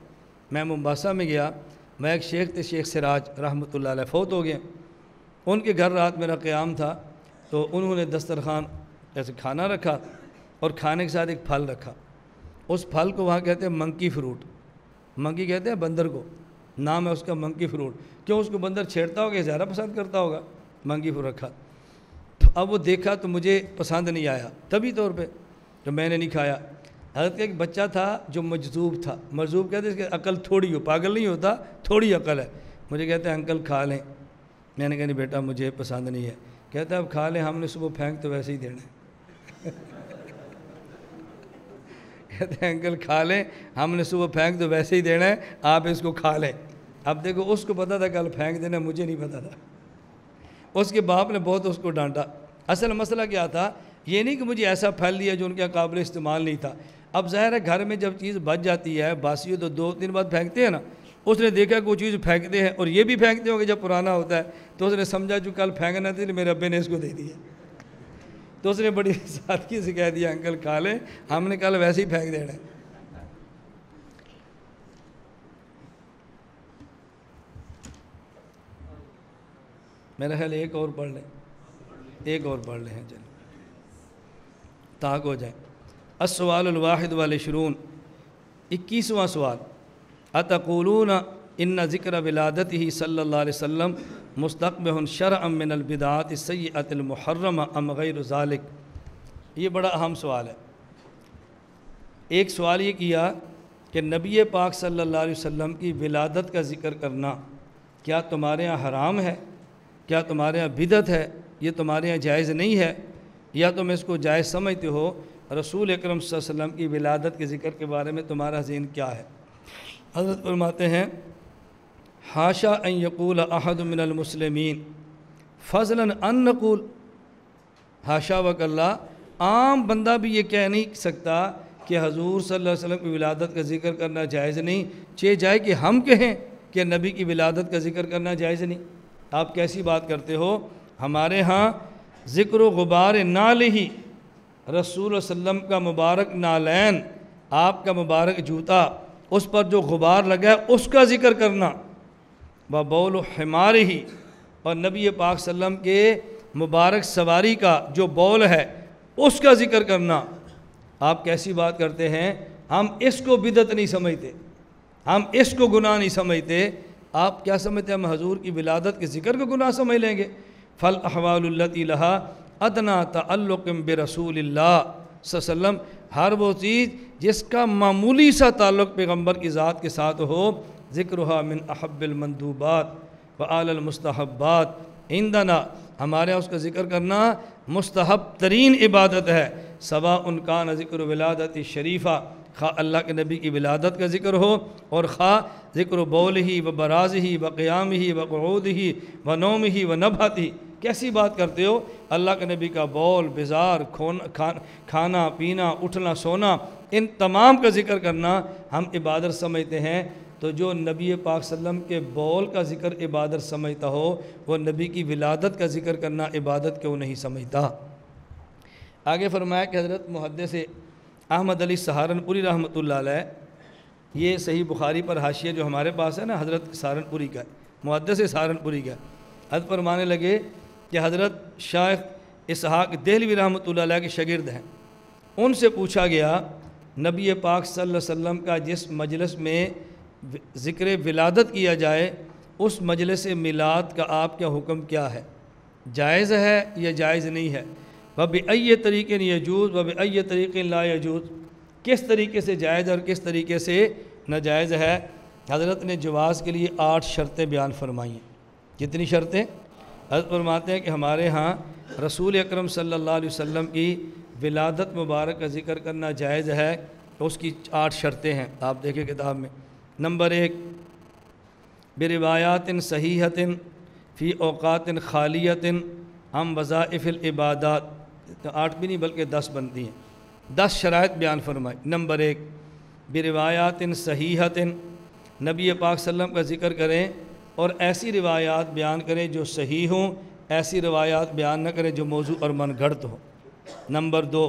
میں ممباسا میں گیا، میں ایک شیخ تھے شیخ سراج رحمۃ اللہ علیہ، فوت ہو گئے۔ ان کے گھر رات میرا قیام تھا، تو انہوں نے دسترخوان ایسے کھانا رکھا اور کھانے کے ساتھ ایک پھل رکھا۔ اس پھل کو وہاں کہتے ہیں منکی فروٹ، منکی کہتے ہیں بندر کو، نام ہے اس کا منکی فروٹ۔ کیوں اس کو بندر چھیڑتا ہوگا، زیادہ پسند کرتا ہوگا، منگی پر رکھا۔ اب وہ دیکھا تو مجھے پسند نہیں آیا طبی طور پہ، تو میں نے نہیں کھایا۔ حضرت کا ایک بچہ تھا جو مجذوب تھا، مجذوب کہتے ہیں اس کی عقل تھوڑی ہو، پاگل نہیں ہوتا، تھوڑی عقل ہے، مجھے کہتے ہیں انکل کھا لیں۔ میں نے کہا نہیں بیٹا مجھے پسند نہیں ہے۔ کہتا ہے اب کھا لیں، ہم نے صبح پھینک تو ویسے ہی دینا ہے۔ کہتے ہیں انکل کھا لیں، ہم نے صبح پھینک تو ویسے ہی دینا ہے، آپ اس کو کھا لیں۔ اب دیکھو اس کو پتہ تھا کل پھینک دینا، مجھے نہیں پتہ تھا۔ اس کے باپ نے بہت اس کو ڈانٹا۔ اصل مسئلہ کیا تھا، یہ نہیں کہ مجھے ایسا پھل دیا جو ان کے قابل استعمال نہیں تھا۔ اب ظاہر ہے گھر میں جب چیز بچ جاتی ہے باسی ہو تو 2-3 بعد پھینکتے ہیں نا، اس نے دیکھا کہ وہ چیز پھینکتے ہیں اور یہ بھی پھینکتے ہوں گے جب پرانا ہوتا ہے، تو اس نے سمجھا جو کل پھینکنا تھی میرے ابے نے اس کو دے دیا، تو اس نے بڑی سادگی سے کہہ دیا انکل کھا لیں، ہم نے کل ویسے ہی پھینک دینا ہے۔ میرا خیال ایک اور پڑھ لیں، ایک اور پڑھ لیں چلیں تاک ہو جائے۔ السوال الواحد والعشرون، 21واں سوال، اتقولون ان ذکر ولادتہ صلی اللہ علیہ وسلم مستقبح شرعا من البدعات السیئۃ المحرمہ ام غیر ذالک؟ یہ بڑا اہم سوال ہے۔ ایک سوال یہ کیا کہ نبی پاک صلی اللہ علیہ وسلم کی ولادت کا ذکر کرنا کیا تمہارے ہاں حرام ہے، کیا تمہارے ہاں بدعت ہے، یہ تمہارے ہاں جائز نہیں ہے، یا تم اس کو جائز سمجھتے ہو؟ رسول اکرم صلی اللہ علیہ وسلم کی ولادت کے ذکر کے بارے میں تمہارا ذہن کیا ہے؟ حضرت فرماتے ہیں حاشا ان یقول احد من المسلمین فضلا ان نقول، حاشا وکلا، عام بندہ بھی یہ کہہ نہیں سکتا کہ حضور صلی اللہ علیہ وسلم کی ولادت کا ذکر کرنا جائز نہیں، چاہے جائے کہ ہم کہیں کہ نبی کی ولادت کا ذکر کرنا جائز نہیں۔ آپ کیسی بات کرتے ہو؟ ہمارے ہاں ذکر و غبار نالہ، رسول اللہ علیہ وسلم کا مبارک نالین، آپ کا مبارک جوتا، اس پر جو غبار لگا ہے اس کا ذکر کرنا، بول حمارہ، اور نبی پاک صلی اللہ علیہ وسلم کے مبارک سواری کا جو بول ہے اس کا ذکر کرنا۔ آپ کیسی بات کرتے ہیں؟ ہم اس کو بدعت نہیں سمجھتے، ہم اس کو گناہ نہیں سمجھتے۔ آپ کیا سمجھتے ہیں؟ ہم حضور کی ولادت کے ذکر کو گناہ سمجھ لیں گے؟ فالاحوال التی لہا ادنا تعلق برسول اللہ صلی اللہ علیہ وسلم، ہر وہ چیز جس کا معمولی سا تعلق پیغمبر کی ذات کے ساتھ ہو، ذکرها من احب المندوبات وآل المستحبات عندنا، ہمارے اس کا ذکر کرنا مستحب ترین عبادت ہے۔ سواء کان ذکر ولادت شریفہ، خواہ اللہ کے نبی کی ولادت کا ذکر ہو اور خواہ ذکر بولہ و برازہ و قیامہ و قعودہ و نومہ و نبھتہ۔ کیسی بات کرتے ہو؟ اللہ کے نبی کا بول، بزار، کھانا پینا، اٹھنا سونا، ان تمام کا ذکر کرنا ہم عبادت سمجھتے ہیں۔ تو جو نبی پاک صلی اللہ علیہ وسلم کے بول کا ذکر عبادت سمجھتا ہو، وہ نبی کی ولادت کا ذکر کرنا عبادت کیوں نہیں سمجھتا؟ آگے فرمایا کہ حضرت محدث احمد علی سہارنپوری رحمۃ اللہ علیہ، یہ صحیح بخاری پر حاشیہ جو ہمارے پاس ہے نا، حضرت سہارنپوری کا، محدث سہارنپوری کا، حضرت فرمانے لگے کہ حضرت شیخ اسحاق دہلوی رحمۃ اللہ علیہ کے شاگرد ہیں، ان سے پوچھا گیا نبی پاک صلی اللہ علیہ وسلم کا جس مجلس میں ذکر ولادت کیا جائے اس مجلس میلاد کا آپ کا حکم کیا ہے؟ جائز ہے یا جائز نہیں ہے؟ وَبِأَيِّ طریقٍ یجوز وَبِأَيِّ طریقٍ لا یجوز، کس طریقے سے جائز اور کس طریقے سے ناجائز ہے؟ حضرت نے جواز کے لیے 8 شرطیں بیان فرمائی ہیں۔ کتنی شرطیں؟ حضرت فرماتے ہیں کہ ہمارے ہاں رسول اکرم صلی اللہ علیہ وسلم کی ولادت مبارک کا ذکر کرنا جائز ہے، تو اس کی 8 شرطیں ہیں، آپ دیکھیں کتاب میں۔ نمبر 1، بروایات صحیحۃ فی اوقات خالیۃ عن وظائف العبادات، 8 بھی نہیں بلکہ 10 بنتی ہیں، 10 شرائط بیان فرمائی۔ نمبر 1، بروایات صحیحۃ، نبی پاک صلی اللہ علیہ وسلم کا ذکر کریں اور ایسی روایات بیان کریں جو صحیح ہوں، ایسی روایات بیان نہ کریں جو موضوع اور من گھڑت ہوں۔ نمبر 2،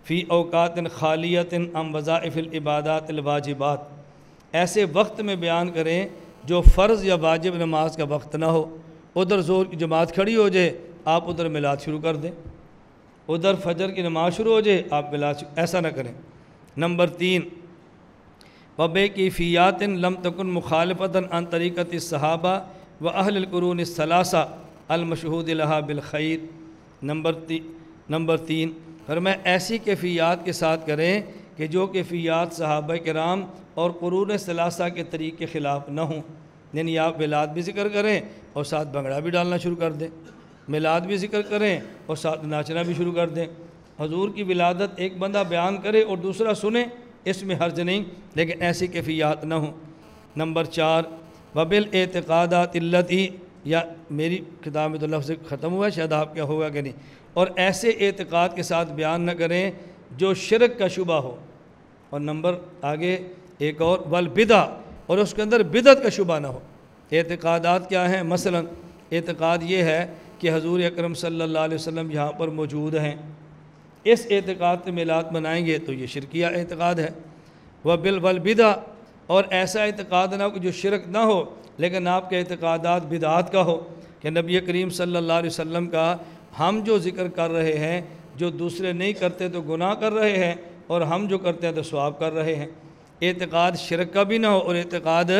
فی اوقات خالیۃ عن وظائف العبادات الواجبات، ایسے وقت میں بیان کریں جو فرض یا واجب نماز کا وقت نہ ہو، ادھر ظہر کی جماعت کھڑی ہو جائے آپ ادھر میلاد شروع کر دیں، ادھر فجر کی نماز شروع ہو جائے آپ میلاد ایسا نہ کریں۔ نمبر 3، وَبِكَيْفِيَّاتٍ لَمْ تَكُنْ مُخَالِفَةً عَنْ طَرِيقَةِ الصَّحَابَةِ وَأَهْلِ الْقُرُونِ الثَّلَاثَةِ، المشہود لہا بالخیر۔ نمبر 3 فرمایا ایسی کیفیات کے ساتھ کریں کہ جو کیفیات صحابہ کرام اور قرون ثلاثہ کے طریق کے خلاف نہ ہوں، یعنی آپ میلاد بھی ذکر کریں اور ساتھ بھنگڑا بھی ڈالنا شروع کر دیں، میلاد بھی ذکر کریں اور ساتھ ناچنا بھی شروع کر دیں۔ حضور کی ولادت ایک بندہ بیان کرے اور دوسرا سنے، اس میں حرج نہیں، لیکن ایسی کیفیات نہ ہوں۔ نمبر 4 وبالاعتقادات التی، یا میری کتاب میں تو لفظ ختم ہوا ہے، شاید آپ کیا ہوگا کہ نہیں، اور ایسے اعتقاد کے ساتھ بیان نہ کریں جو شرک کا شبہ ہو۔ اور نمبر آگے ایک اور والبدع، اور اس کے اندر بدعت کا شبہ نہ ہو۔ اعتقادات کیا ہیں؟ مثلا اعتقاد یہ ہے کہ حضور اکرم صلی اللہ علیہ وسلم یہاں پر موجود ہیں، اس اعتقاد سے میلاد منائیں گے تو یہ شرکیہ اعتقاد ہے۔ والبدع، اور ایسا اعتقاد نہ ہو کہ جو شرک نہ ہو لیکن آپ کے اعتقادات بدعات کا ہو، کہ نبی کریم صلی اللہ علیہ وسلم کا ہم جو ذکر کر رہے ہیں جو دوسرے نہیں کرتے تو گناہ کر رہے ہیں، اور ہم جو کرتے ہیں تو ثواب کر رہے ہیں۔ اعتقاد شرک کا بھی نہ ہو اور اعتقاد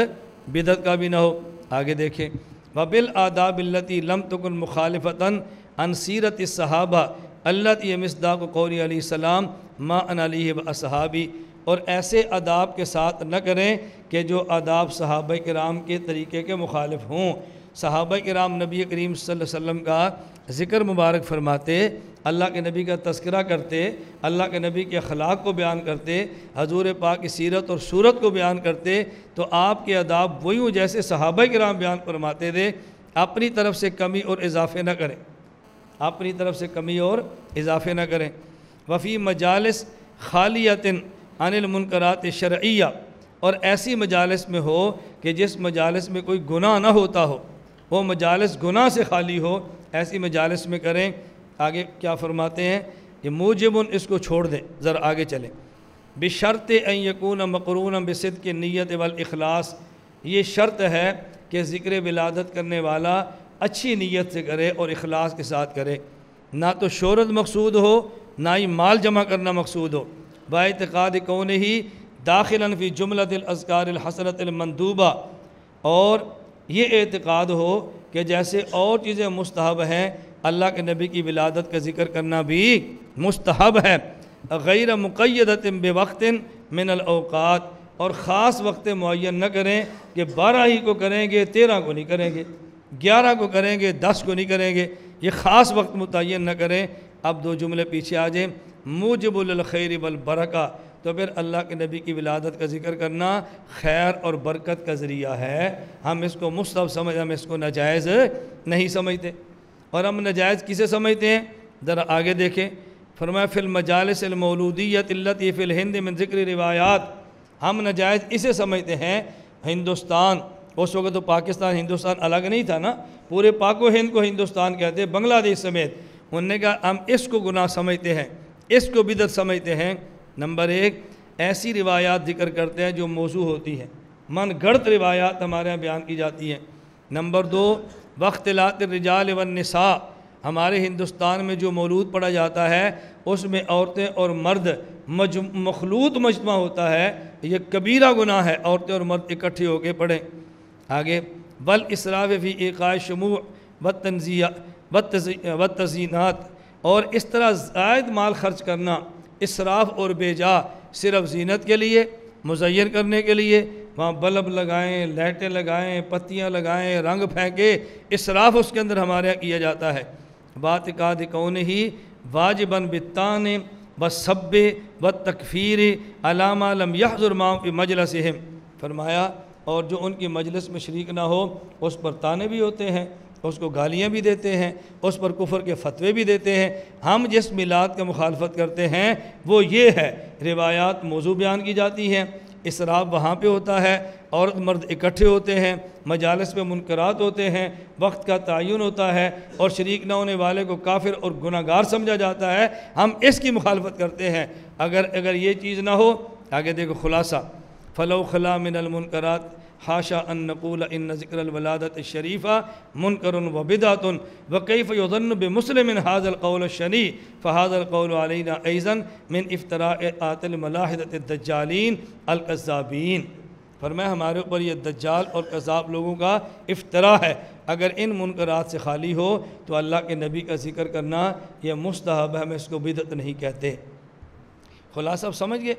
بدعت کا بھی نہ ہو۔ آگے دیکھیں وبالآداب التی لم تکن مخالفتاً عن سیرت الصحابہ التی مصداق قول علیہ السلام ما انا علیہ واصحابی، اور ایسے آداب کے ساتھ نہ کریں کہ جو آداب صحابہ کرام کے طریقے کے مخالف ہوں۔ صحابہ کرام نبی کریم صلی اللہ علیہ وسلم کا ذکر مبارک فرماتے، اللہ کے نبی کا تذکرہ کرتے، اللہ کے نبی کے اخلاق کو بیان کرتے، حضور پاک کی سیرت اور صورت کو بیان کرتے، تو آپ کے آداب وہی ہوں جیسے صحابہ کرام بیان فرماتے تھے۔ اپنی طرف سے کمی اور اضافے نہ کریں، اپنی طرف سے کمی اور اضافے نہ کریں۔ وفی مجالس خالیۃ عن المنکرات شرعیہ، اور ایسی مجالس میں ہو کہ جس مجالس میں کوئی گناہ نہ ہوتا ہو، وہ مجالس گناہ سے خالی ہو، ایسی مجالس میں کریں۔ آگے کیا فرماتے ہیں؟ یہ موجبن، اس کو چھوڑ دیں، ذرا آگے چلیں۔ بشرط ان یکون مقرونا بصدق النیت والاخلاص، یہ شرط ہے کہ ذکر ولادت کرنے والا اچھی نیت سے کرے اور اخلاص کے ساتھ کرے، نہ تو شہرت مقصود ہو نہ ہی مال جمع کرنا مقصود ہو۔ باعتقاد کونہ داخلا فی جملۃ الاذکار الحسنۃ المندوبہ، اور یہ اعتقاد ہو کہ جیسے اور چیزیں مستحب ہیں، اللہ کے نبی کی ولادت کا ذکر کرنا بھی مستحب ہے۔ غیر مقیدۃ بوقت من الاوقات، اور خاص وقت معین نہ کریں کہ 12 ہی کو کریں گے، 13 کو نہیں کریں گے، 11 کو کریں گے، 10 کو نہیں کریں گے، یہ خاص وقت متعین نہ کریں۔ اب 2 جملے پیچھے آ جائیں۔ موجب للخیر والبرکہ، تو پھر اللہ کے نبی کی ولادت کا ذکر کرنا خیر اور برکت کا ذریعہ ہے، ہم اس کو مستحب ہم اس کو ناجائز نہیں سمجھتے۔ اور ہم ناجائز کسے سمجھتے ہیں؟ ذرا آگے دیکھیں، فرمایا فی المجالس المولودیۃ التی فی الہند من ذکر روایات، ہم ناجائز اسے سمجھتے ہیں ہندوستان، اس وقت تو پاکستان ہندوستان الگ نہیں تھا نا، پورے پاک و ہند کو ہندوستان کہتے ہیں، بنگلہ دیش سمیت۔ انہوں نے کہا ہم اس کو گناہ سمجھتے ہیں، اس کو بدعت سمجھتے ہیں۔ نمبر 1 ایسی روایات ذکر کرتے ہیں جو موضوع ہوتی ہیں، من گھڑت روایات ہمارے یہاں بیان کی جاتی ہیں۔ نمبر 2 واختلاط الرجال والنساء، ہمارے ہندوستان میں جو مولود پڑھا جاتا ہے اس میں عورتیں اور مرد مخلوط مجتمع ہوتا ہے، یہ کبیرہ گناہ ہے، عورتیں اور مرد اکٹھے ہو کے پڑھیں۔ آگے والاسراف فی ایقاع شموع والتزیینات، اور اس طرح زائد مال خرچ کرنا، اسراف اور بے جا، صرف زینت کے لیے، مزین کرنے کے لیے، وہاں بلب لگائیں، لائٹیں لگائیں، پتیاں لگائیں، رنگ پھینکے، اسراف اس کے اندر ہمارے یہاں کیا جاتا ہے۔ باعتقاد کونہ واجباً بالطعن والسب والتکفیر علی ما لم یحضر معهم فی مجلسہم، فرمایا اور جو ان کی مجلس میں شریک نہ ہو اس پر طعنے بھی ہوتے ہیں، اس کو گالیاں بھی دیتے ہیں، اس پر کفر کے فتوے بھی دیتے ہیں۔ ہم جس میلاد کا مخالفت کرتے ہیں وہ یہ ہے، روایات موضوع بیان کی جاتی ہیں، اسراف وہاں پہ ہوتا ہے، عورت مرد اکٹھے ہوتے ہیں، مجالس میں منکرات ہوتے ہیں، وقت کا تعین ہوتا ہے، اور شریک نہ ہونے والے کو کافر اور گناہگار سمجھا جاتا ہے، ہم اس کی مخالفت کرتے ہیں۔ اگر یہ چیز نہ ہو، آگے دیکھو خلاصہ، فلو خلا من المنکرات حاشا ان نقول ان ذکر الولادت الشریفہ منکر و بدعۃ وکیف یظن بمسلم هذا القول الشنیع فهذا القول علینا ایضا من افتراءات الملاحدۃ الدجالین الکذابین۔ فرمایا ہمارے اوپر یہ دجال اور کذاب لوگوں کا افطرا ہے، اگر ان منکرات سے خالی ہو تو اللہ کے نبی کا ذکر کرنا یہ مستحب ہے، ہم اس کو بدعت نہیں کہتے۔ خلاصہ اب سمجھ گئے؟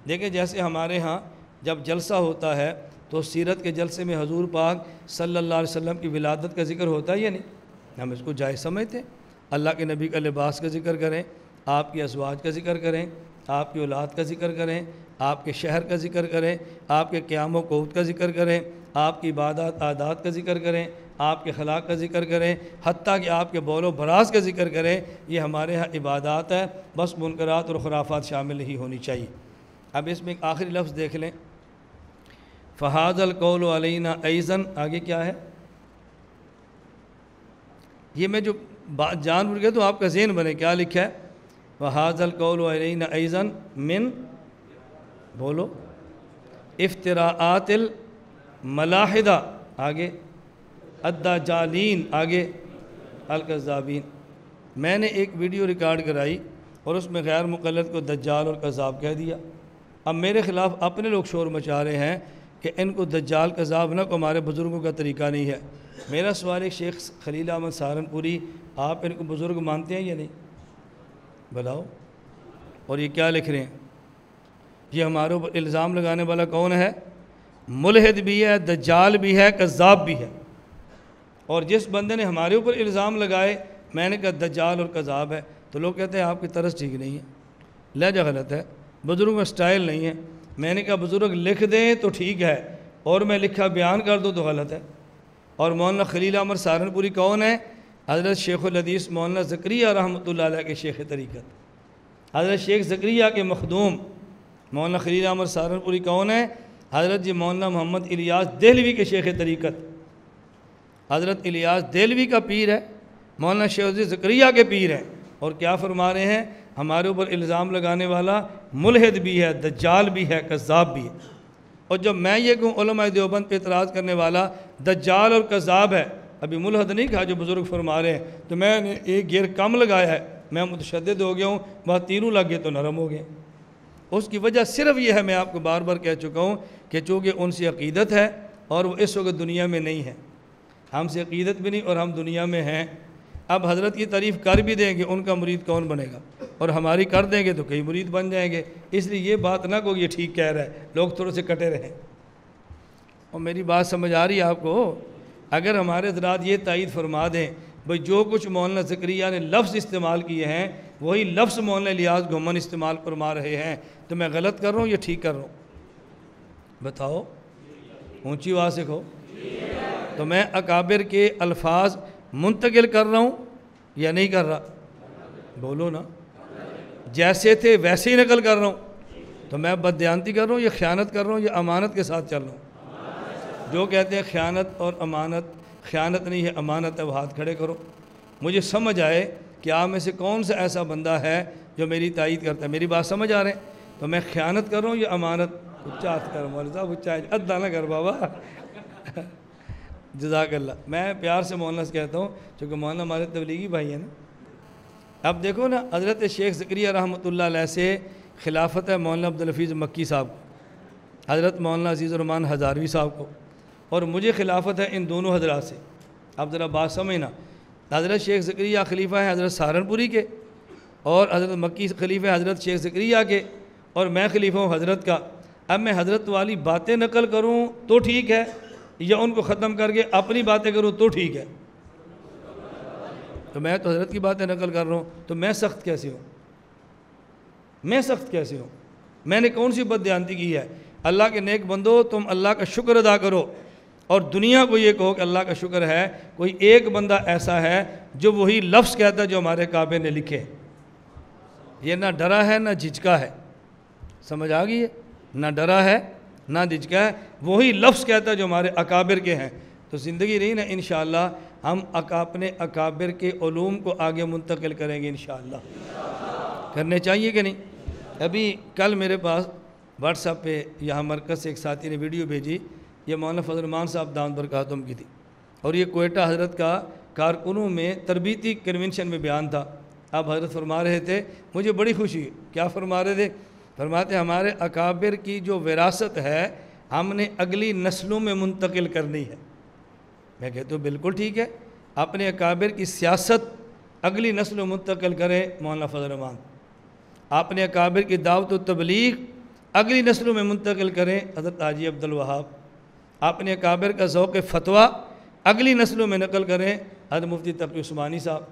دیکھیں جیسے ہمارے ہاں جب جلسہ ہوتا ہے تو سیرت کے جلسے میں حضور پاک صلی اللہ علیہ وسلم کی ولادت کا ذکر ہوتا ہے یا نہیں؟ ہم اس کو جائز سمجھتے ہیں۔ اللہ کے نبی کا لباس کا ذکر کریں، آپ کی ازواج کا ذکر کریں، آپ کی اولاد کا ذکر کریں، آپ کے شہر کا ذکر کریں، آپ کے قیام و قعود کا ذکر کریں، آپ کی عبادات عادات کا ذکر کریں، آپ کے اخلاق کا ذکر کریں، حتیٰ کہ آپ کے بول و براز کا ذکر کریں، یہ ہمارے ہاں عبادات ہے، بس منکرات اور خرافات شامل نہیں ہونی چاہیے۔ اب اس میں ایک آخری لفظ دیکھ لیں، فَهَذَا الْقَوْلُ عَلَيْنَا أَيْضًا، آگے کیا ہے؟ یہ میں جو بات جان بوجھ گیا تو آپ کا ذہن بنے، کیا لکھا ہے؟ وَهَذَا الْقَوْلُ عَلَيْنَا أَيْضًا من بولو افتراءات الملاحدہ، آگے الدجالین، آگے الکذابین۔ میں نے ایک ویڈیو ریکارڈ کرائی اور اس میں غیر مقلد کو دجال اور کذاب کہہ دیا۔ اب میرے خلاف اپنے لوگ شور مچا رہے ہیں کہ ان کو دجال کذاب نہ کو، ہمارے بزرگوں کا طریقہ نہیں ہے۔ میرا سوال ہے شیخ خلیل احمد سہارنپوری، آپ ان کو بزرگ مانتے ہیں یا نہیں؟ بتاؤ۔ اور یہ کیا لکھ رہے ہیں؟ یہ ہمارے اوپر الزام لگانے والا کون ہے؟ ملحد بھی ہے، دجال بھی ہے، کذاب بھی ہے۔ اور جس بندے نے ہمارے اوپر الزام لگائے، میں نے کہا دجال اور کذاب ہے، تو لوگ کہتے ہیں آپ کی طرز ٹھیک نہیں ہے، لہجہ غلط ہے، بزرگوں کا سٹائل نہیں ہے۔ میں نے کہا بزرگ لکھ دیں تو ٹھیک ہے، اور میں لکھا بیان کر دوں تو غلط ہے۔ اور مولانا خلیل احمد سہارنپوری کون ہے؟ حضرت شیخ الحدیث مولانا زکریا رحمۃ اللہ علیہ کے شیخ طریقت، حضرت شیخ زکریا کے مخدوم۔ مولانا خلیل احمد سہارنپوری کون ہے؟ حضرت جی مولانا محمد الیاس دہلوی کے شیخ طریقت، حضرت الیاس دہلوی کا پیر ہے، مولانا شیخ زکریا کے پیر ہیں۔ اور کیا فرما رہے ہیں؟ ہمارے اوپر الزام لگانے والا ملحد بھی ہے، دجال بھی ہے، کذاب بھی ہے۔ اور جب میں یہ کہوں علماء دیوبند پہ اعتراض کرنے والا دجال اور کذاب ہے، ابھی ملحد نہیں کہا جو بزرگ فرما رہے ہیں، تو میں نے ایک گیئر کم لگایا ہے، میں متشدد ہو گیا ہوں، وہاں تینوں لگ گئے تو نرم ہو گئے۔ اس کی وجہ صرف یہ ہے، میں آپ کو بار بار کہہ چکا ہوں کہ چونکہ ان سے عقیدت ہے اور وہ اس وقت دنیا میں نہیں ہے، ہم سے عقیدت بھی نہیں اور ہم دنیا میں ہیں۔ اب حضرت کی تعریف کر بھی دیں گے، ان کا مرید کون بنے گا؟ اور ہماری کر دیں گے تو کئی مرید بن جائیں گے۔ اس لیے یہ بات نہ کو یہ ٹھیک کہہ رہا ہے، لوگ تھوڑے سے کٹے رہیں۔ اور میری بات سمجھ آ رہی ہے آپ کو؟ اگر ہمارے حضرات یہ تائید فرما دیں بھئی جو کچھ مولانا زکریا نے لفظ استعمال کیے ہیں وہی لفظ مولانا الیاس گھمن استعمال فرما رہے ہیں، تو میں غلط کر رہا ہوں یا ٹھیک کر رہا ہوں؟ بتاؤ، اونچی آواز سے کہو۔ تو میں اکابر کے الفاظ منتقل کر رہا ہوں یا نہیں کر رہا؟ بولو نا، جیسے تھے ویسے ہی نقل کر رہا ہوں۔ تو میں بددیانتی کر رہا ہوں یا خیانت کر رہا ہوں یا امانت کے ساتھ چل رہا ہوں؟ جو کہتے ہیں خیانت اور امانت، خیانت نہیں ہے امانت ہے، وہ ہاتھ کھڑے کرو۔ مجھے سمجھ آئے کہ آپ میں سے کون سا ایسا بندہ ہے جو میری تائید کرتا ہے۔ میری بات سمجھ آ رہے ہیں؟ تو میں خیانت کر رہا ہوں یا امانت؟ اچھا ہاتھ کر مولانا صاحب، اچھا ادھا نہ کر بابا۔ جزاک اللہ۔ میں پیار سے مولانا سے کہتا ہوں چونکہ مولانا ہمارے تبلیغی بھائی ہیں نا۔ اب دیکھو نا، حضرت شیخ زکریا رحمۃ اللہ علیہ سے خلافت ہے مولانا عبدالحفیظ مکی صاحب کو، حضرت مولانا عزیز الرحمان ہزاروی صاحب کو، اور مجھے خلافت ہے ان دونوں حضرات سے۔ اب ذرا بات سمجھنا، حضرت شیخ زکریا خلیفہ ہیں حضرت سہارنپوری کے، اور حضرت مکی خلیفہ ہیں حضرت شیخ زکریا کے، اور میں خلیفہ ہوں حضرت کا۔ اب میں حضرت والی باتیں نقل کروں تو ٹھیک ہے، یا ان کو ختم کر کے اپنی باتیں کروں تو ٹھیک ہے؟ تو میں تو حضرت کی باتیں نقل کر رہا ہوں، تو میں سخت کیسے ہوں؟ میں سخت کیسے ہوں؟ میں نے کون سی بددیانتی کی ہے؟ اللہ کے نیک بندو، تم اللہ کا شکر ادا کرو اور دنیا کو یہ کہو کہ اللہ کا شکر ہے کوئی ایک بندہ ایسا ہے جو وہی لفظ کہتا ہے جو ہمارے کعبے نے لکھے۔ یہ نہ ڈرا ہے نہ جھجکا ہے، سمجھ آ گئی ہے؟ نہ ڈرا ہے نہ جھجکا ہے، وہی لفظ کہتا ہے جو ہمارے اکابر کے ہیں۔ تو زندگی رہی نا انشاءاللہ ہم اپنے اکابر کے علوم کو آگے منتقل کریں گے انشاءاللہ۔ کرنے چاہیے کہ نہیں؟ ابھی کل میرے پاس واٹس ایپ پہ یہاں مرکز سے ایک ساتھی نے ویڈیو بھیجی، یہ مولانا فضل الرحمان صاحب دامت برکاتہم کی تھی، اور یہ کوئٹہ حضرت کا کارکنوں میں تربیتی کنونشن میں بیان تھا۔ اب حضرت فرما رہے تھے، مجھے بڑی خوشی، کیا فرما رہے تھے؟ فرماتے ہمارے اکابر کی جو وراثت ہے ہم نے اگلی نسلوں میں منتقل کرنی ہے۔ میں کہتا ہوں بالکل ٹھیک ہے، اپنے اکابر کی سیاست اگلی نسل میں منتقل کرے مولانا فضل الرحمان، اپنے اکابر کی دعوت و تبلیغ اگلی نسلوں میں منتقل کریں حضرت حاجی عبدالوہاب، اپنے اکابر کا ذوق فتویٰ اگلی نسلوں میں نقل کریں حضرت مفتی تقی عثمانی صاحب،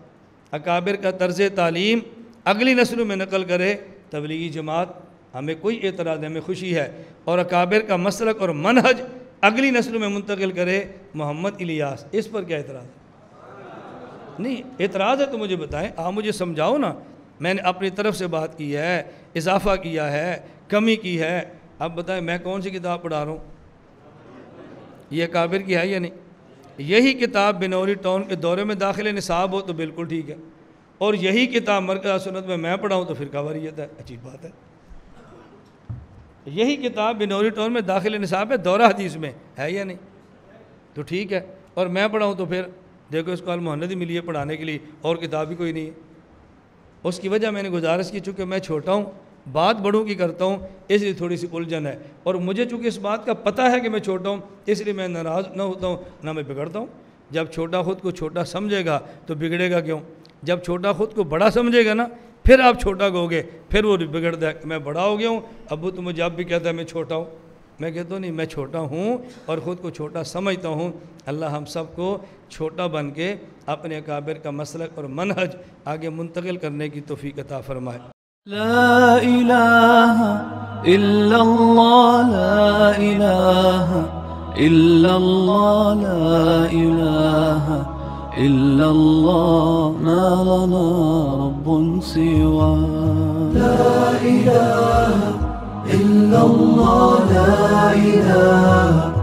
اکابر کا طرز تعلیم اگلی نسلوں میں نقل کرے تبلیغی جماعت۔ ہمیں کوئی اعتراض نہیں، ہمیں خوشی ہے، اور اکابر کا مسلک اور منہج اگلی نسلوں میں منتقل کرے محمد الیاس، اس پر کیا اعتراض ہے؟ نہیں اعتراض ہے تو مجھے بتائیں، آپ مجھے سمجھاؤ نا، میں نے اپنی طرف سے بات کی ہے، اضافہ کیا ہے، کمی کی ہے، اب بتائیں میں کون سی کتاب پڑھا رہا ہوں؟ یہ اکابر کی ہے یا نہیں؟ یہی کتاب بنوری ٹاؤن کے دورے میں داخل نصاب ہو تو بالکل ٹھیک ہے، اور یہی کتاب مرکز سنت میں پڑھاؤں تو فرقہ واریت ہے، عجیب بات ہے۔ یہی کتاب بنوری ٹاؤن میں داخل نصاب ہے، دورہ حدیث میں ہے یا نہیں؟ تو ٹھیک ہے، اور میں پڑھاؤں تو پھر دیکھو اس کو المحمدی ملی ہے پڑھانے کے لیے، اور کتاب بھی کوئی نہیں ہے۔ اس کی وجہ میں نے گزارش کی، چونکہ میں چھوٹا ہوں، بات بڑوں کی کرتا ہوں، اس لیے تھوڑی سی الجھن ہے، اور مجھے چونکہ اس بات کا پتہ ہے کہ میں چھوٹا ہوں، اس لیے میں ناراض نہ ہوتا ہوں نہ میں بگڑتا ہوں۔ جب چھوٹا خود کو چھوٹا سمجھے گا تو بگڑے گا کیوں؟ جب چھوٹا خود کو بڑا سمجھے گا نا، پھر آپ چھوٹا کہو گے، پھر وہ بگڑتا ہے کہ میں بڑا ہو گیا ہوں، ابو تو مجھے اب بھی کہتا ہے میں چھوٹا ہوں۔ میں کہتا ہوں نہیں، میں چھوٹا ہوں اور خود کو چھوٹا سمجھتا ہوں۔ اللہ ہم سب کو چھوٹا بن کے اپنے اکابر کا مسلک اور منہج آگے منتقل کرنے کی توفیق عطا فرمائے۔
لا الہ الا اللہ، لا الہ الا اللہ، لا الہ الا اللہ، ما لنا رب سوا۔ لا الہ الا اللہ، لا الہ